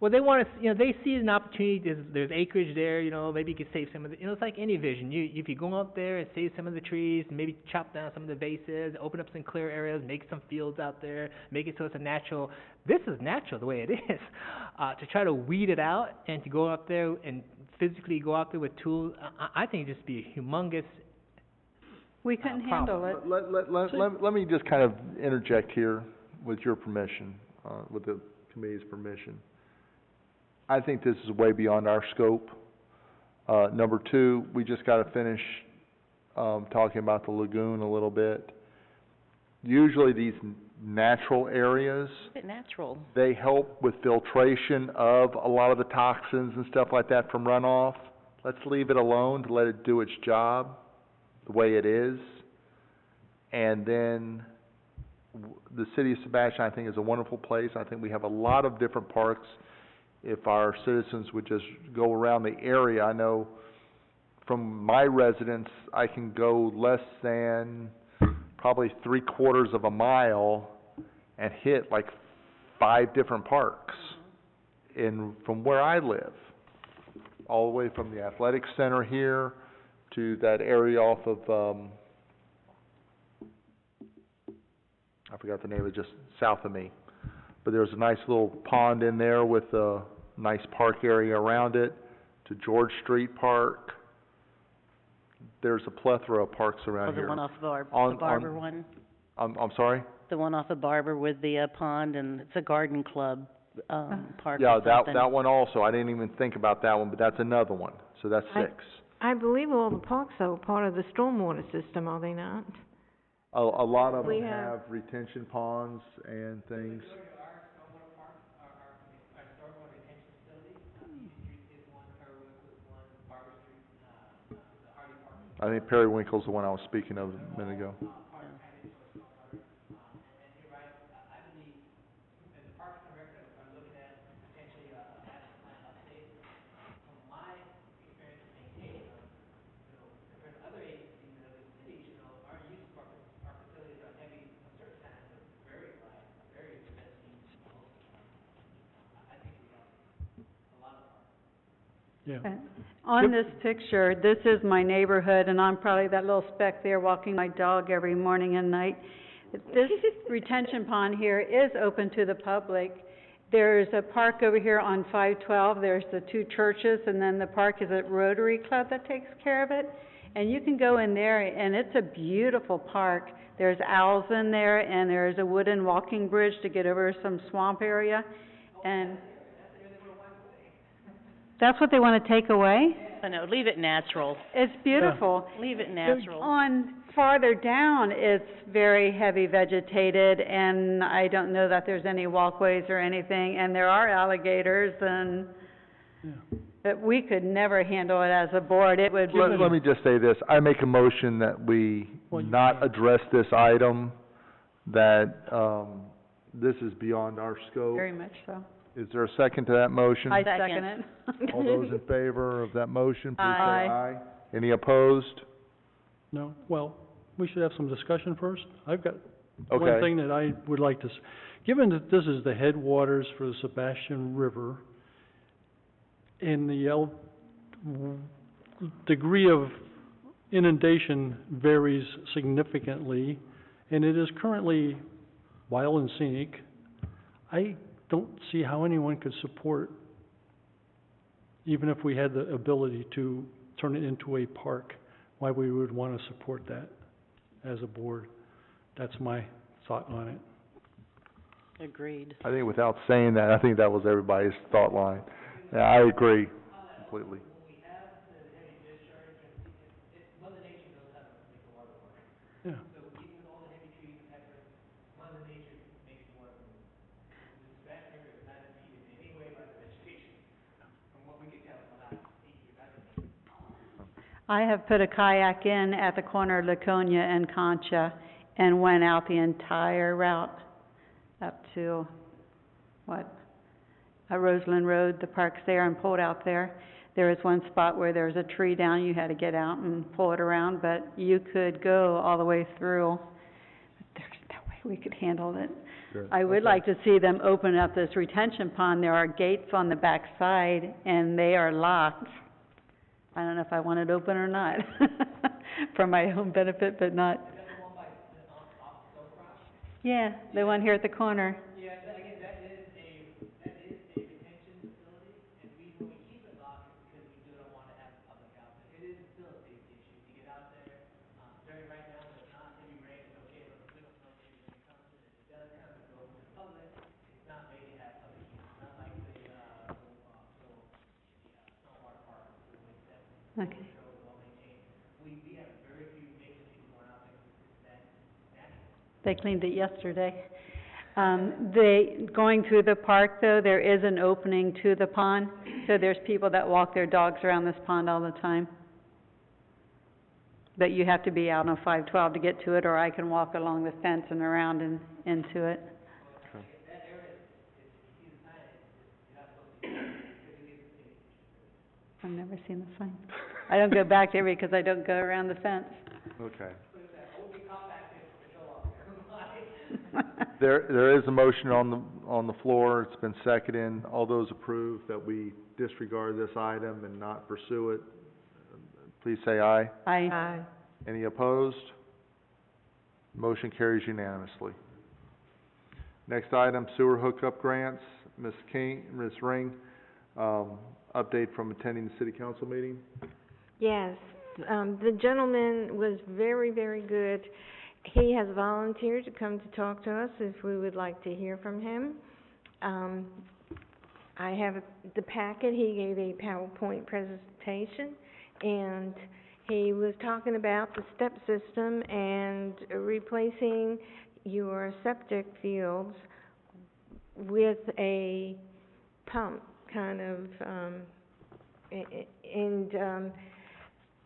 Well, they want to, you know, they see an opportunity, there's acreage there, you know, maybe you could save some of the, you know, it's like any vision. If you go out there and save some of the trees, maybe chop down some of the vases, open up some clear areas, make some fields out there, make it so it's a natural, this is natural the way it is. To try to weed it out and to go out there and physically go out there with tools, I think it'd just be a humongous We couldn't handle it. Let me just kind of interject here with your permission, with the committee's permission. I think this is way beyond our scope. Number two, we just gotta finish, talking about the lagoon a little bit. Usually these natural areas, Is it natural? they help with filtration of a lot of the toxins and stuff like that from runoff. Let's leave it alone to let it do its job the way it is. And then, the city of Sebastian, I think, is a wonderful place. I think we have a lot of different parks. If our citizens would just go around the area, I know from my residence, I can go less than probably 3/4 of a mile and hit like 5 different parks from where I live. All the way from the athletic center here to that area off of, I forgot the name of it, just south of me. But there's a nice little pond in there with a nice park area around it, to George Street Park. There's a plethora of parks around here. The one off the Barber one? I'm sorry? The one off of Barber with the pond, and it's a garden club, park Yeah, or something. that one also. I didn't even think about that one, but that's another one. So that's 6. I believe all the parks are part of the stormwater system, are they not? A lot of We them have- have retention ponds and things. I think Periwinkle's the one I was speaking of a minute ago. Yeah. Okay. On this picture, this is my neighborhood, and I'm probably that little speck there walking my dog every morning and night. This retention pond here is open to the public. There's a park over here on 512, there's the 2 churches, and then the park is a Rotary Club that takes care of it. And you can go in there, and it's a beautiful park. There's owls in there, and there's a wooden walking bridge to get over some swamp area, and that's what they want to take away? I know, leave it natural. It's beautiful. Leave it natural. On farther down, it's very heavy vegetated, and I don't know that there's any walkways or anything, and there are alligators, and but we could never handle it as a board. It would be. Let me just say this. I make a motion that we not address this item, that, this is beyond our scope. Very much so. Is there a second to that motion? I second it. All those in favor of that motion, please say Aye. aye. Any opposed? No? Well, we should have some discussion first. I've got one Okay. thing that I would like to, given that this is the headwaters for the Sebastian River, in the degree of inundation varies significantly, and it is currently wild and scenic. I don't see how anyone could support, even if we had the ability to turn it into a park, why we would want to support that as a board. That's my thought on it. Agreed. I think without saying that, I think that was everybody's thought line. Yeah, I agree completely. Yeah. I have put a kayak in at the corner of Laconia and Concha and went out the entire route up to, Roseland Road, the park's there, and pulled out there. There was one spot where there was a tree down, you had to get out and pull it around, but you could go all the way through. But there's no way we could handle it. Sure. I would Okay. like to see them open up this retention pond. There are gates on the back side, and they are locked. I don't know if I want it open or not, for my own benefit, but not. Yeah, the one here at the corner. Okay. They cleaned it yesterday. Going through the park though, there is an opening to the pond, so there's people that walk their dogs around this pond all the time. But you have to be out on 512 to get to it, or I can walk along the fence and around and into it. I've never seen the sign. I don't go back there because I don't go around the fence. Okay. There is a motion on the floor. It's been seconded. All those approve that we disregard this item and not pursue it, please say aye. Aye. Any opposed? Motion carries unanimously. Next item, sewer hookup grants. Ms. Ring, update from attending the city council meeting. Yes, the gentleman was very, very good. He has volunteered to come to talk to us if we would like to hear from him. I have the packet. He gave a PowerPoint presentation, and he was talking about the step system and replacing your septic fields with a pump, kind of,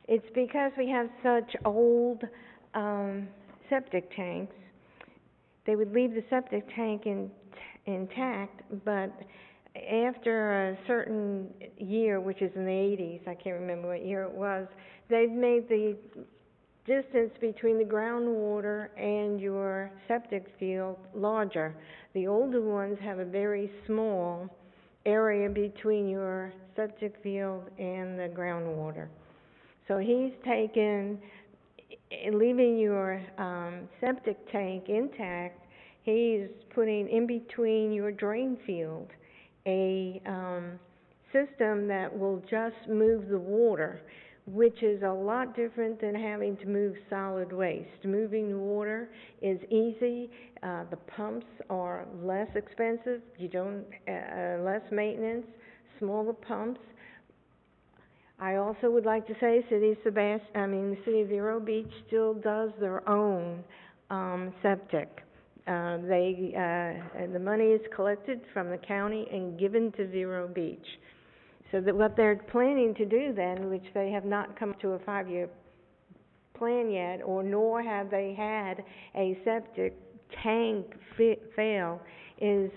it's because we have such old, septic tanks. They would leave the septic tank intact, but after a certain year, which is in the 80s, I can't remember what year it was, they've made the distance between the groundwater and your septic field larger. The older ones have a very small area between your septic field and the groundwater. So he's taken, leaving your septic tank intact, he's putting in between your drain field a system that will just move the water, which is a lot different than having to move solid waste. Moving water is easy, the pumps are less expensive, you don't, less maintenance, smaller pumps. I also would like to say the city of Vero Beach still does their own septic. The money is collected from the county and given to Vero Beach. So that what they're planning to do then, which they have not come to a 5-year plan yet, or nor have they had a septic tank fail, is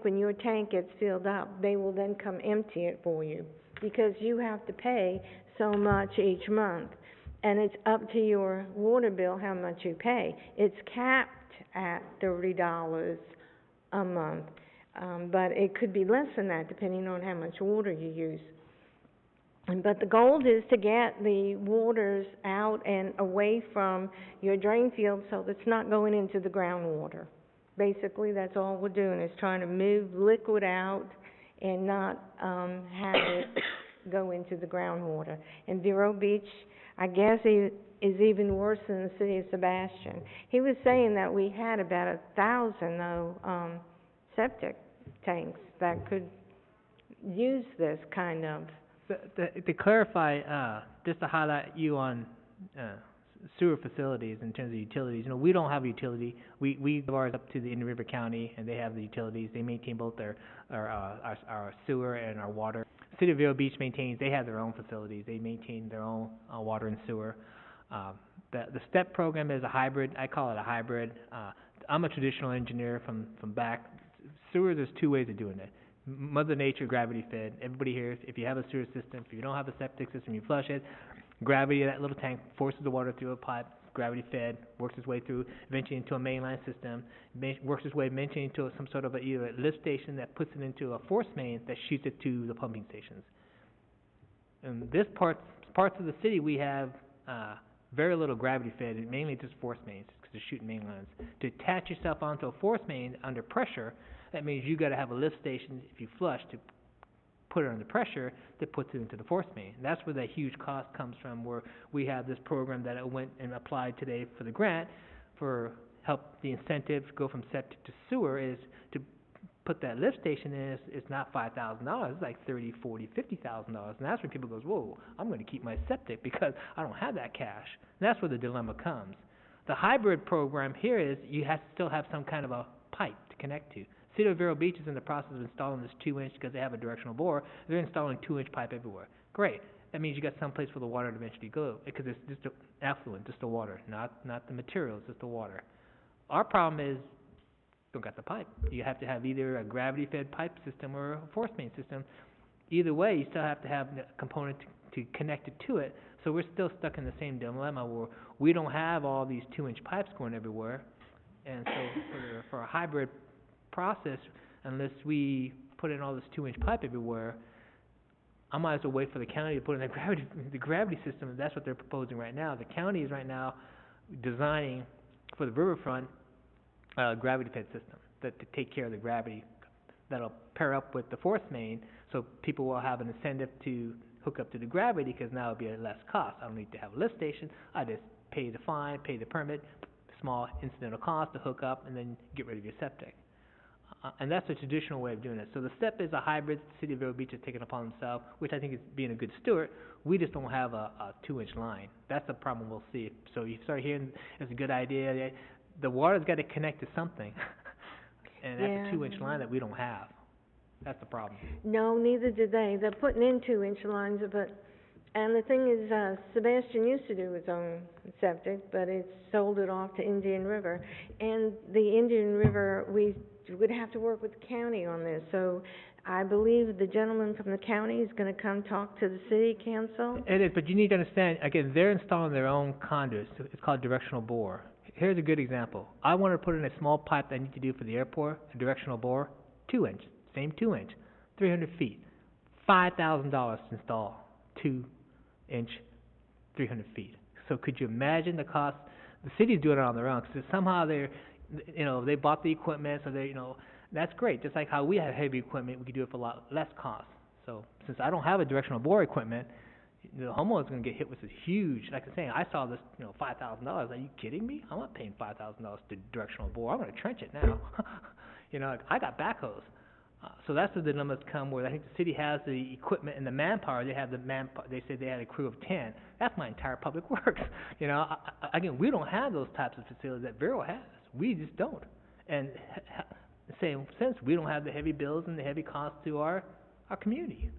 when your tank gets filled up, they will then come empty it for you, because you have to pay so much each month, and it's up to your water bill how much you pay. It's capped at $30 a month, but it could be less than that depending on how much water you use. But the goal is to get the waters out and away from your drain field so that it's not going into the groundwater. Basically, that's all we're doing, is trying to move liquid out and not, have it go into the groundwater. And Vero Beach, I guess, is even worse than the city of Sebastian. He was saying that we had about 1,000, though, septic tanks that could use this kind of. To clarify, just to highlight you on, sewer facilities in terms of utilities, you know, we don't have a utility. We give ours up to the Indian River County, and they have the utilities. They maintain both our sewer and our water. City of Vero Beach maintains, they have their own facilities. They maintain their own, water and sewer. The STEP program is a hybrid. I call it a hybrid. I'm a traditional engineer from back. Sewer, there's two ways of doing it. Mother Nature, gravity fed. Everybody here, if you have a sewer system, if you don't have a septic system, you flush it. Gravity, that little tank forces the water through a pipe, gravity fed, works its way through, eventually into a mainline system, works its way eventually into some sort of either a lift station that puts it into a force main that shoots it to the pumping stations. In this parts of the city, we have very little gravity fed, and mainly just force mains, because they're shooting main lines. To attach yourself onto a force main under pressure, that means you got to have a lift station, if you flush, to put it under pressure that puts it into the force main. And that's where that huge cost comes from, where we have this program that went and applied today for the grant for help the incentive go from septic to sewer is to put that lift station in. It's not $5,000, it's like $30,000, $40,000, $50,000. And that's where people goes, whoa, I'm going to keep my septic because I don't have that cash. And that's where the dilemma comes. The hybrid program here is you have to still have some kind of a pipe to connect to. City of Vero Beach is in the process of installing this 2-inch, because they have a directional bore. They're installing 2-inch pipe everywhere. Great. That means you got some place for the water to eventually go, because it's just affluent, just the water, not the materials, just the water. Our problem is, don't got the pipe. You have to have either a gravity-fed pipe system or a force main system. Either way, you still have to have a component to connect it to it. So we're still stuck in the same dilemma where we don't have all these 2-inch pipes going everywhere. And so for a hybrid process, unless we put in all this 2-inch pipe everywhere, I might as well wait for the county to put in the gravity system, and that's what they're proposing right now. The county is right now designing for the riverfront a gravity-fed system that to take care of the gravity that'll pair up with the force main, so people will have an incentive to hook up to the gravity, because now it'll be at less cost. I don't need to have a lift station. I just pay the fine, pay the permit, small incidental cost to hook up, and then get rid of your septic. And that's the traditional way of doing it. So the STEP is a hybrid the City of Vero Beach has taken upon themselves, which I think is being a good steward. We just don't have a 2-inch line. That's the problem we'll see. So you start hearing it's a good idea. The water's got to connect to something. And that's a 2-inch line that we don't have. That's the problem. No, neither do they. They're putting in 2-inch lines, and the thing is, Sebastian used to do his own septic, but it's sold it off to Indian River. And the Indian River, we would have to work with the county on this. So I believe the gentleman from the county is going to come talk to the city council. It is, but you need to understand, again, they're installing their own conduits. It's called directional bore. Here's a good example. I want to put in a small pipe that I need to do for the airport, a directional bore, 2-inch, same 2-inch, 300 feet, $5,000 to install 2-inch, 300 feet. So could you imagine the cost? The city's doing it on their own, because somehow they bought the equipment, so that's great. Just like how we have heavy equipment, we could do it for a lot less cost. So since I don't have a directional bore equipment, the homeowner's going to get hit with this huge, like I'm saying, I saw this, $5,000. Are you kidding me? I'm not paying $5,000 to directional bore. I'm going to trench it now. I got backhoes. So that's the dilemmas come where I think the city has the equipment and the manpower. They have the manpower. They said they had a crew of 10. That's my entire public works. Again, we don't have those types of facilities that Vero has. We just don't. And the same sense, we don't have the heavy bills and the heavy costs to our community.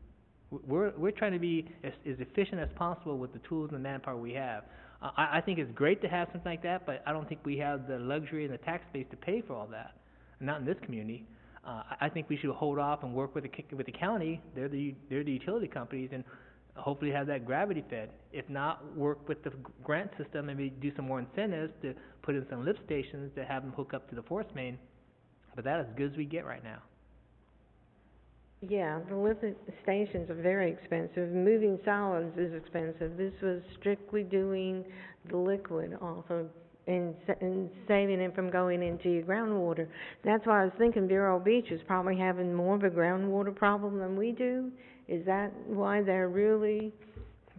We're trying to be as efficient as possible with the tools and the manpower we have. I think it's great to have something like that, but I don't think we have the luxury and the tax base to pay for all that. Not in this community. I think we should hold off and work with the county. They're the utility companies, and hopefully have that gravity fed. If not, work with the grant system and maybe do some more incentives to put in some lift stations to have them hook up to the force main. But that's as good as we get right now. Yeah, the lift stations are very expensive. Moving solids is expensive. This was strictly doing the liquid off of, and saving it from going into your groundwater. That's why I was thinking Vero Beach is probably having more of a groundwater problem than we do. Is that why they're really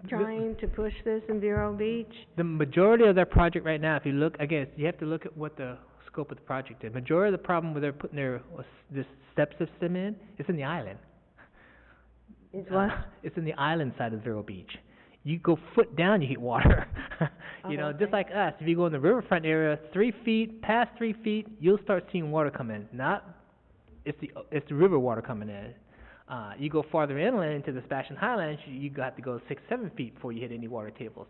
trying to push this in Vero Beach? The majority of their project right now, if you look, again, you have to look at what the scope of the project is. Majority of the problem where they're putting this step system in, it's in the island. It's what? It's in the island side of Vero Beach. You go foot down, you hit water. Okay. Just like us, if you go in the riverfront area, 3 feet, past 3 feet, you'll start seeing water come in. It's the river water coming in. You go farther inland into the Sebastian Highlands, you got to go 6, 7 feet before you hit any water tables.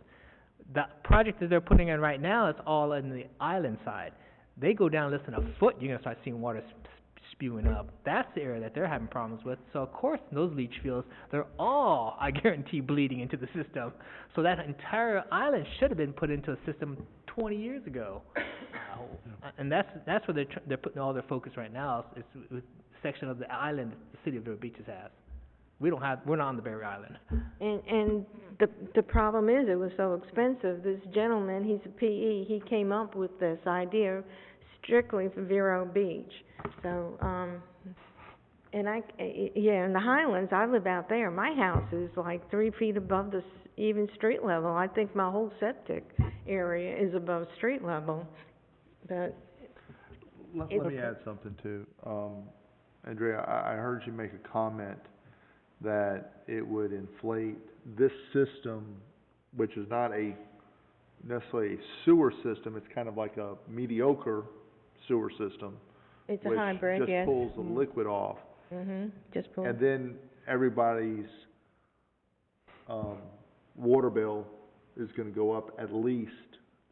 The project that they're putting in right now is all in the island side. They go down less than a foot, you're gonna start seeing water spewing up. That's the area that they're having problems with. So of course, those leach fields, they're all, I guarantee, bleeding into the system. So that entire island should have been put into a system 20 years ago. And that's where they're putting all their focus right now. Is with section of the island the city of Vero Beach has. We're not on the Barrier Island. And the problem is, it was so expensive. This gentleman, he's a PE, he came up with this idea strictly for Vero Beach. So, in the Highlands, I live out there. My house is like 3 feet above the even street level. I think my whole septic area is above street level. But Let me add something too. Andrea, I heard you make a comment that it would inflate this system, which is not necessarily a sewer system. It's kind of like a mediocre sewer system. it's a hybrid, Which just yes. pulls the liquid off. Just pull. And then everybody's, water bill is gonna go up at least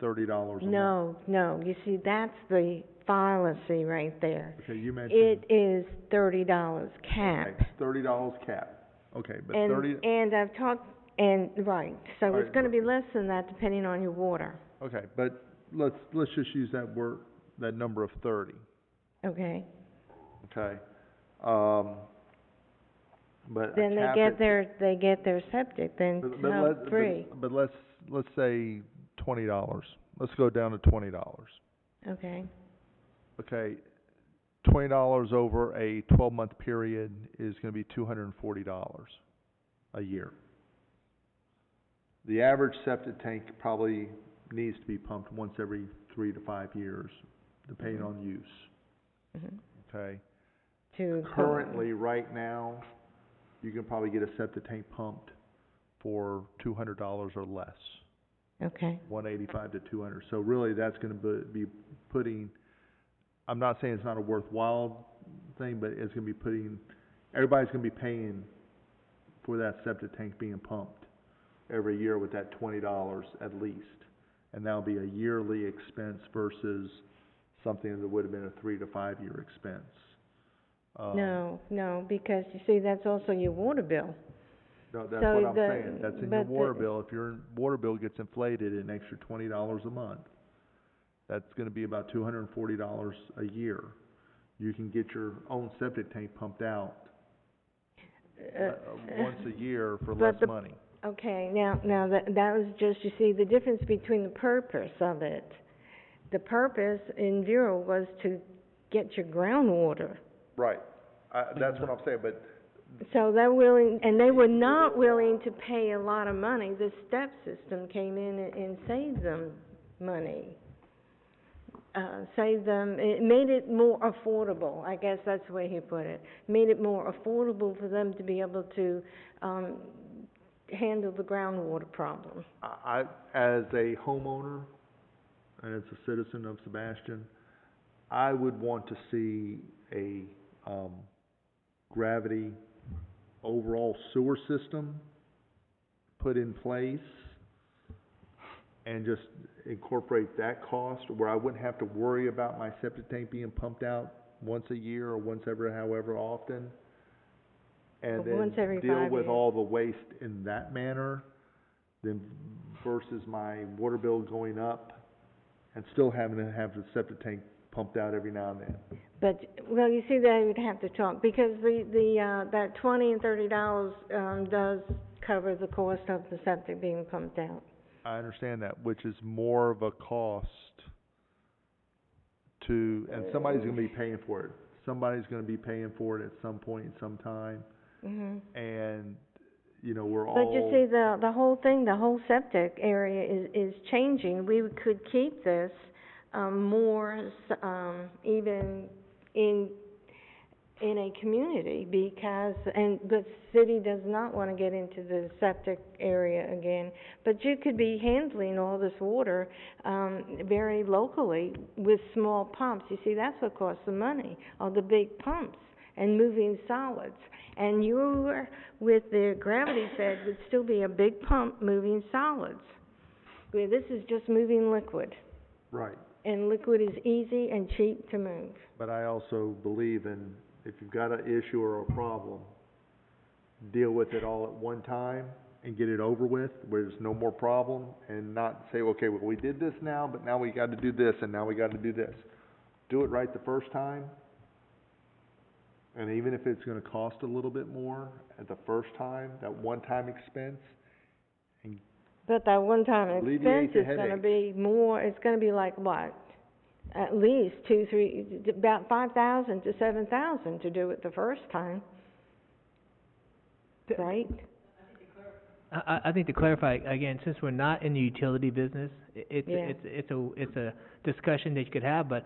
$30 a month. No, you see, that's the fallacy right there. Okay, you mentioned. It is $30 cap. Okay, $30 cap. Okay, but And, 30, and I've talked, right, so All it's right, gonna be less than that depending on your water, okay, but let's just use that number of 30, okay? okay? But Then cap they get their septic, then free, but let's say $20. Let's go down to $20. okay? Okay, $20 over a 12-month period is gonna be $240 a year. The average septic tank probably needs to be pumped once every 3 to 5 years, depending on use, Mhm. okay? To Currently, right now, you can probably get a septic tank pumped for $200 or less, okay, $185 to $200. So really, that's gonna be putting, I'm not saying it's not a worthwhile thing, but it's gonna be everybody's gonna be paying for that septic tank being pumped every year with that $20 at least. And that'll be a yearly expense versus something that would have been a 3 to 5 year expense. no, because you see, that's also your water bill. No, that's So what I'm saying, that's in your but water bill. If your water bill gets inflated an extra $20 a month, that's gonna be about $240 a year. You can get your own septic tank pumped out once a year for less money. Okay, now that was just, you see, the difference between the purpose of it. The purpose in Vero was to get your groundwater. Right, that's what I'm saying, but So they're willing, and they were not willing to pay a lot of money. The step system came in and saved them money. It made it more affordable, I guess that's the way he put it. Made it more affordable for them to be able to, handle the groundwater problem. as a homeowner, and as a citizen of Sebastian, I would want to see a, gravity overall sewer system put in place and just incorporate that cost where I wouldn't have to worry about my septic tank being pumped out once a year or however often. And Once every then deal 5 with years. all the waste in that manner, then versus my water bill going up and still having to have the septic tank pumped out every now and then. But, well, you see, they would have to talk, because that $20 and $30, does cover the cost of the septic being pumped out. I understand that, which is more of a cost to, and somebody's gonna be paying for it. Somebody's gonna be paying for it at some point in some time, and, you know, we're all. But you see, the whole thing, the whole septic area is changing. We could keep this, more, even in a community, because, but city does not wanna get into the septic area again. But you could be handling all this water, very locally with small pumps. You see, that's what costs the money, all the big pumps and moving solids. And your, with the gravity fed, would still be a big pump moving solids, where this is just moving liquid. Right. And liquid is easy and cheap to move. But I also believe in, if you've got an issue or a problem, deal with it all at one time and get it over with, where there's no more problem, and not say, okay, well, we did this now, but now we gotta do this, and now we gotta do this. Do it right the first time, and even if it's gonna cost a little bit more at the first time, that one-time expense, But that one-time alleviate expense the is gonna headache. be more, it's gonna be like what? At least about 5,000 to 7,000 to do it the first time. Right? I think to clarify, again, since we're not in the utility business, it's a discussion that you could have, but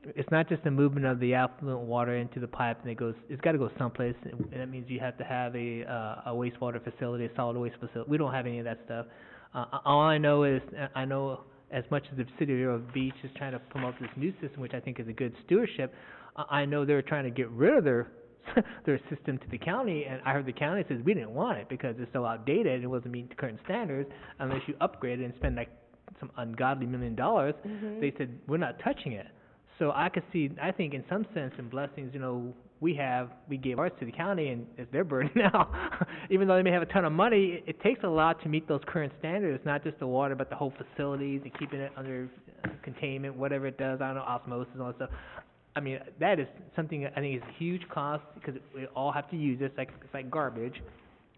it's not just the movement of the affluent water into the pipe, and it's gotta go someplace, and that means you have to have a wastewater facility, a solid waste facility. We don't have any of that stuff. All I know is, I know as much as the city of Vero Beach is trying to promote this new system, which I think is a good stewardship, I know they're trying to get rid of their their system to the county, and I heard the county says, we didn't want it because it's so outdated and it wasn't meeting the current standards unless you upgrade it and spend like some ungodly $1 million. They said, we're not touching it. So I think in some sense, in blessings, you know, we gave ours to the county, and it's their burden now. Even though they may have a ton of money, it takes a lot to meet those current standards, not just the water, but the whole facilities and keeping it under containment, whatever it does, I don't know, osmosis and all that stuff. I mean, that is something I think is a huge cost, because we all have to use it, it's like garbage.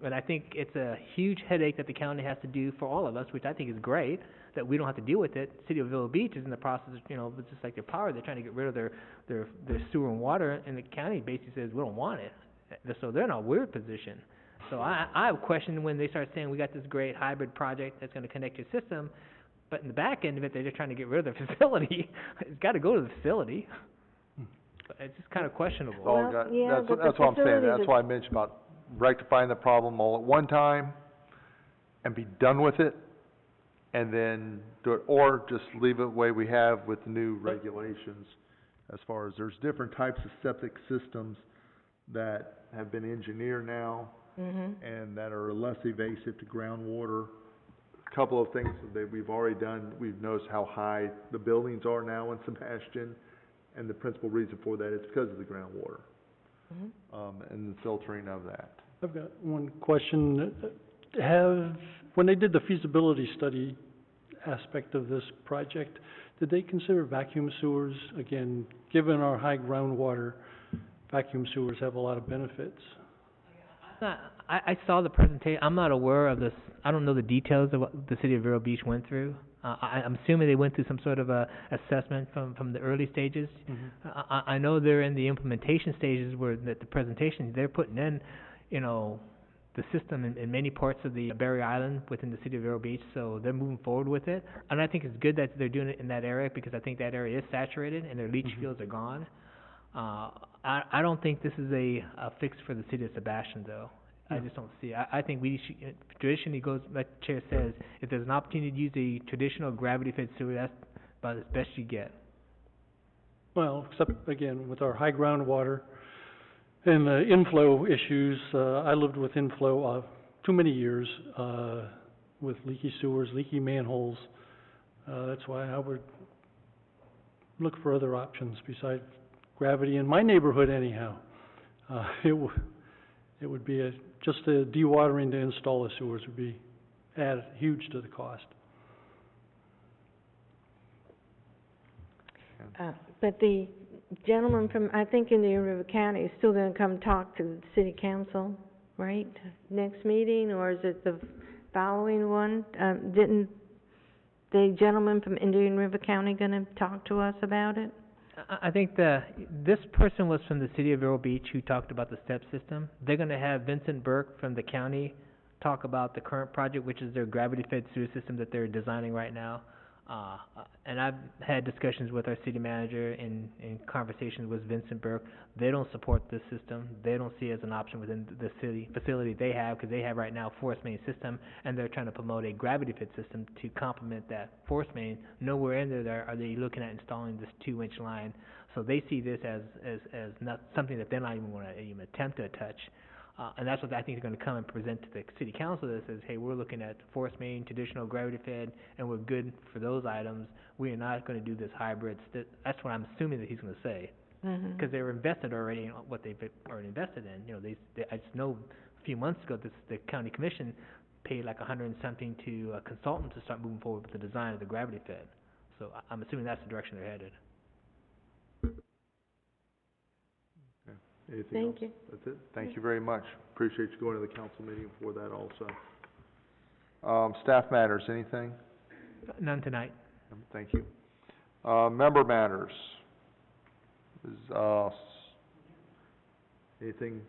And I think it's a huge headache that the county has to do for all of us, which I think is great, that we don't have to deal with it. City of Vero Beach is in the process of, you know, it's just like their power, they're trying to get rid of their sewer and water, and the county basically says, we don't want it. So they're in a weird position. So I have a question when they start saying, we got this great hybrid project that's gonna connect your system, but in the back end of it, they're just trying to get rid of the facility. It's gotta go to the facility. But it's just kinda questionable. That's what I'm saying, that's why I mentioned about rectifying the problem all at one time and be done with it, and then do it, or just leave it the way we have with the new regulations. As far as there's different types of septic systems that have been engineered now and that are less evasive to groundwater. A couple of things that we've already done, we've noticed how high the buildings are now in Sebastian, and the principal reason for that is because of the groundwater. And the filtering of that. I've got one question. When they did the feasibility study aspect of this project, did they consider vacuum sewers? Again, given our high groundwater, vacuum sewers have a lot of benefits. I saw the presentation. I'm not aware of this. I don't know the details of what the city of Vero Beach went through. I'm assuming they went through some sort of a assessment from the early stages. I know they're in the implementation stages where the presentation, they're putting in, you know, the system in many parts of the Barrier Island within the city of Vero Beach, so they're moving forward with it. And I think it's good that they're doing it in that area, because I think that area is saturated and their leach fields are gone. I don't think this is a fix for the city of Sebastian, though. I just don't see it. I think we should, traditionally goes, like the chair says, if there's an opportunity to use a traditional gravity-fed sewer, that's about as best you get. Well, except again, with our high groundwater and the inflow issues, I lived with inflow, too many years, with leaky sewers, leaky manholes. That's why I would look for other options besides gravity in my neighborhood anyhow. It would be just the dewatering to install the sewers would be huge to the cost. But the gentleman from, I think, Indian River County is still gonna come talk to the city council, right? Next meeting, or is it the following one? Didn't the gentleman from Indian River County gonna talk to us about it? I think this person was from the city of Vero Beach who talked about the step system. They're gonna have Vincent Burke from the county talk about the current project, which is their gravity-fed sewer system that they're designing right now. And I've had discussions with our city manager and conversations with Vincent Burke. They don't support this system. They don't see it as an option within the city facility they have, because they have right now a force main system, and they're trying to promote a gravity-fed system to complement that force main. Nowhere in there are they looking at installing this 2-inch line. So they see this as not something that they're not even gonna even attempt to touch. And that's what I think they're gonna come and present to the city council, that says, hey, we're looking at force main, traditional gravity fed, and we're good for those items. We are not gonna do this hybrid. That's what I'm assuming that he's gonna say. Because they were invested already in what they've already invested in. You know, I just know a few months ago, the county commission paid like $100 and something to a consultant to start moving forward with the design of the gravity fed. So I'm assuming that's the direction they're headed. Anything else? Thank you. That's it? Thank you very much. Appreciate you going to the council meeting for that also. Staff matters, anything? None tonight. Thank you. Member matters. Anything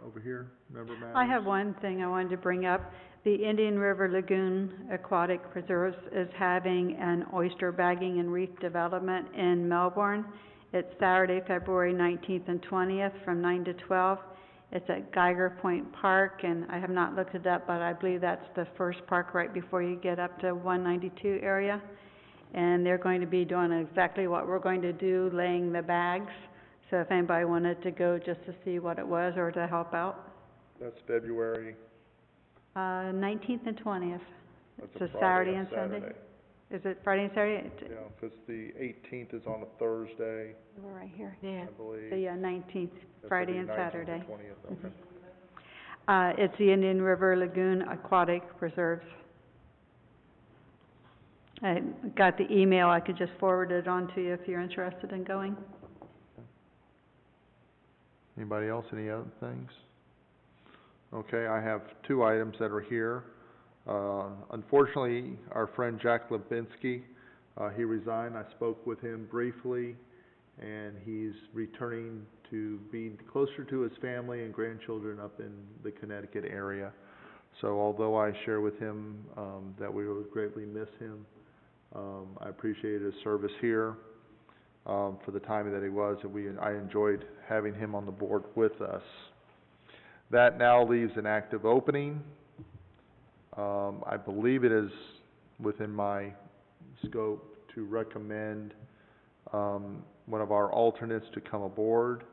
over here, member matters? I have one thing I wanted to bring up. The Indian River Lagoon Aquatic Preserves is having an oyster bagging and reef development in Melbourne. It's Saturday, February 19th and 20th from 9 to 12. It's at Geiger Point Park, and I have not looked it up, but I believe that's the first park right before you get up to 192 area. And they're going to be doing exactly what we're going to do, laying the bags. So if anybody wanted to go just to see what it was or to help out. That's February. 19th and 20th. That's It's a Saturday and Sunday. Is it Friday and Saturday? Yeah, because the 18th is on a Thursday, We're right here. Yeah. I believe. So yeah, 19th, That's Friday the and 19th Saturday. 20th, okay. It's the Indian River Lagoon Aquatic Preserves. I got the email, I could just forward it on to you if you're interested in going. Anybody else, any other things? Okay, I have 2 items that are here. Unfortunately, our friend Jack Lipinski, he resigned. I spoke with him briefly, and he's returning to be closer to his family and grandchildren up in the Connecticut area. So although I share with him that we would greatly miss him, I appreciate his service here for the time that he was, and I enjoyed having him on the board with us. That now leaves an active opening. I believe it is within my scope to recommend one of our alternates to come aboard.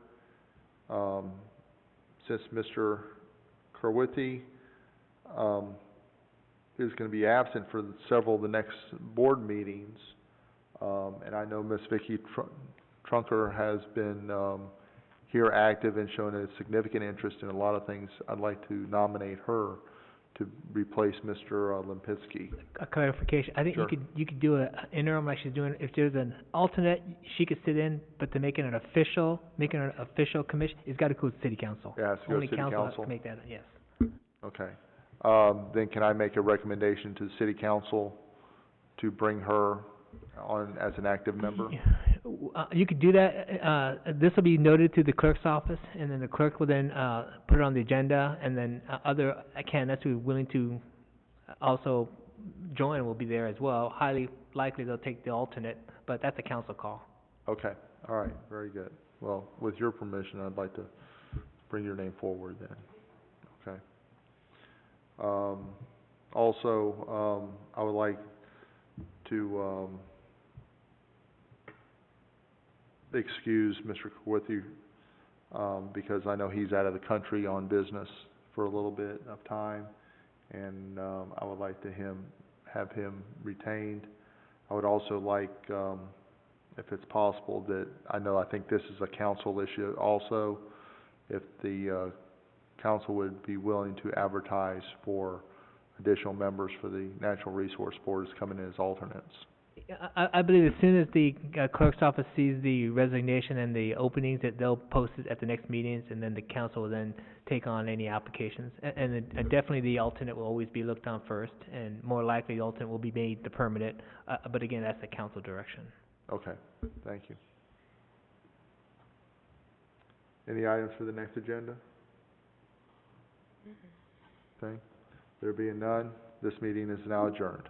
Since Mr. Kerwithy is going to be absent for several of the next board meetings, and I know Ms. Vicki Trunker has been here active and shown a significant interest in a lot of things, I'd like to nominate her to replace Mr. Lipinski. A clarification, I think Sure. you could do an interim like she's doing. If there's an alternate, she could sit in, but to make it an official commission, it's gotta go to city council. Yeah, it's go to Only city council has council. to make that, yes. Okay. Then can I make a recommendation to the city council to bring her on as an active member? You could do that, this will be noted to the clerk's office, and then the clerk will then, put it on the agenda, and then, other candidates who are willing to also join will be there as well. Highly likely they'll take the alternate, but that's a council call. Okay, all right, very good. Well, with your permission, I'd like to bring your name forward then. Okay. Also, I would like to, excuse Mr. Kowithy, because I know he's out of the country on business for a little bit of time, and, I would like to have him retained. I would also like, if it's possible, I think this is a council issue also, if the, council would be willing to advertise for additional members for the Natural Resource Boards coming in as alternates. I believe as soon as the clerk's office sees the resignation and the openings, that they'll post it at the next meetings, and then the council will then take on any applications. Definitely the alternate will always be looked on first, and more likely the alternate will be made the permanent, but again, that's the council direction. Okay, thank you. Any items for the next agenda? Okay, there being none, this meeting is now adjourned.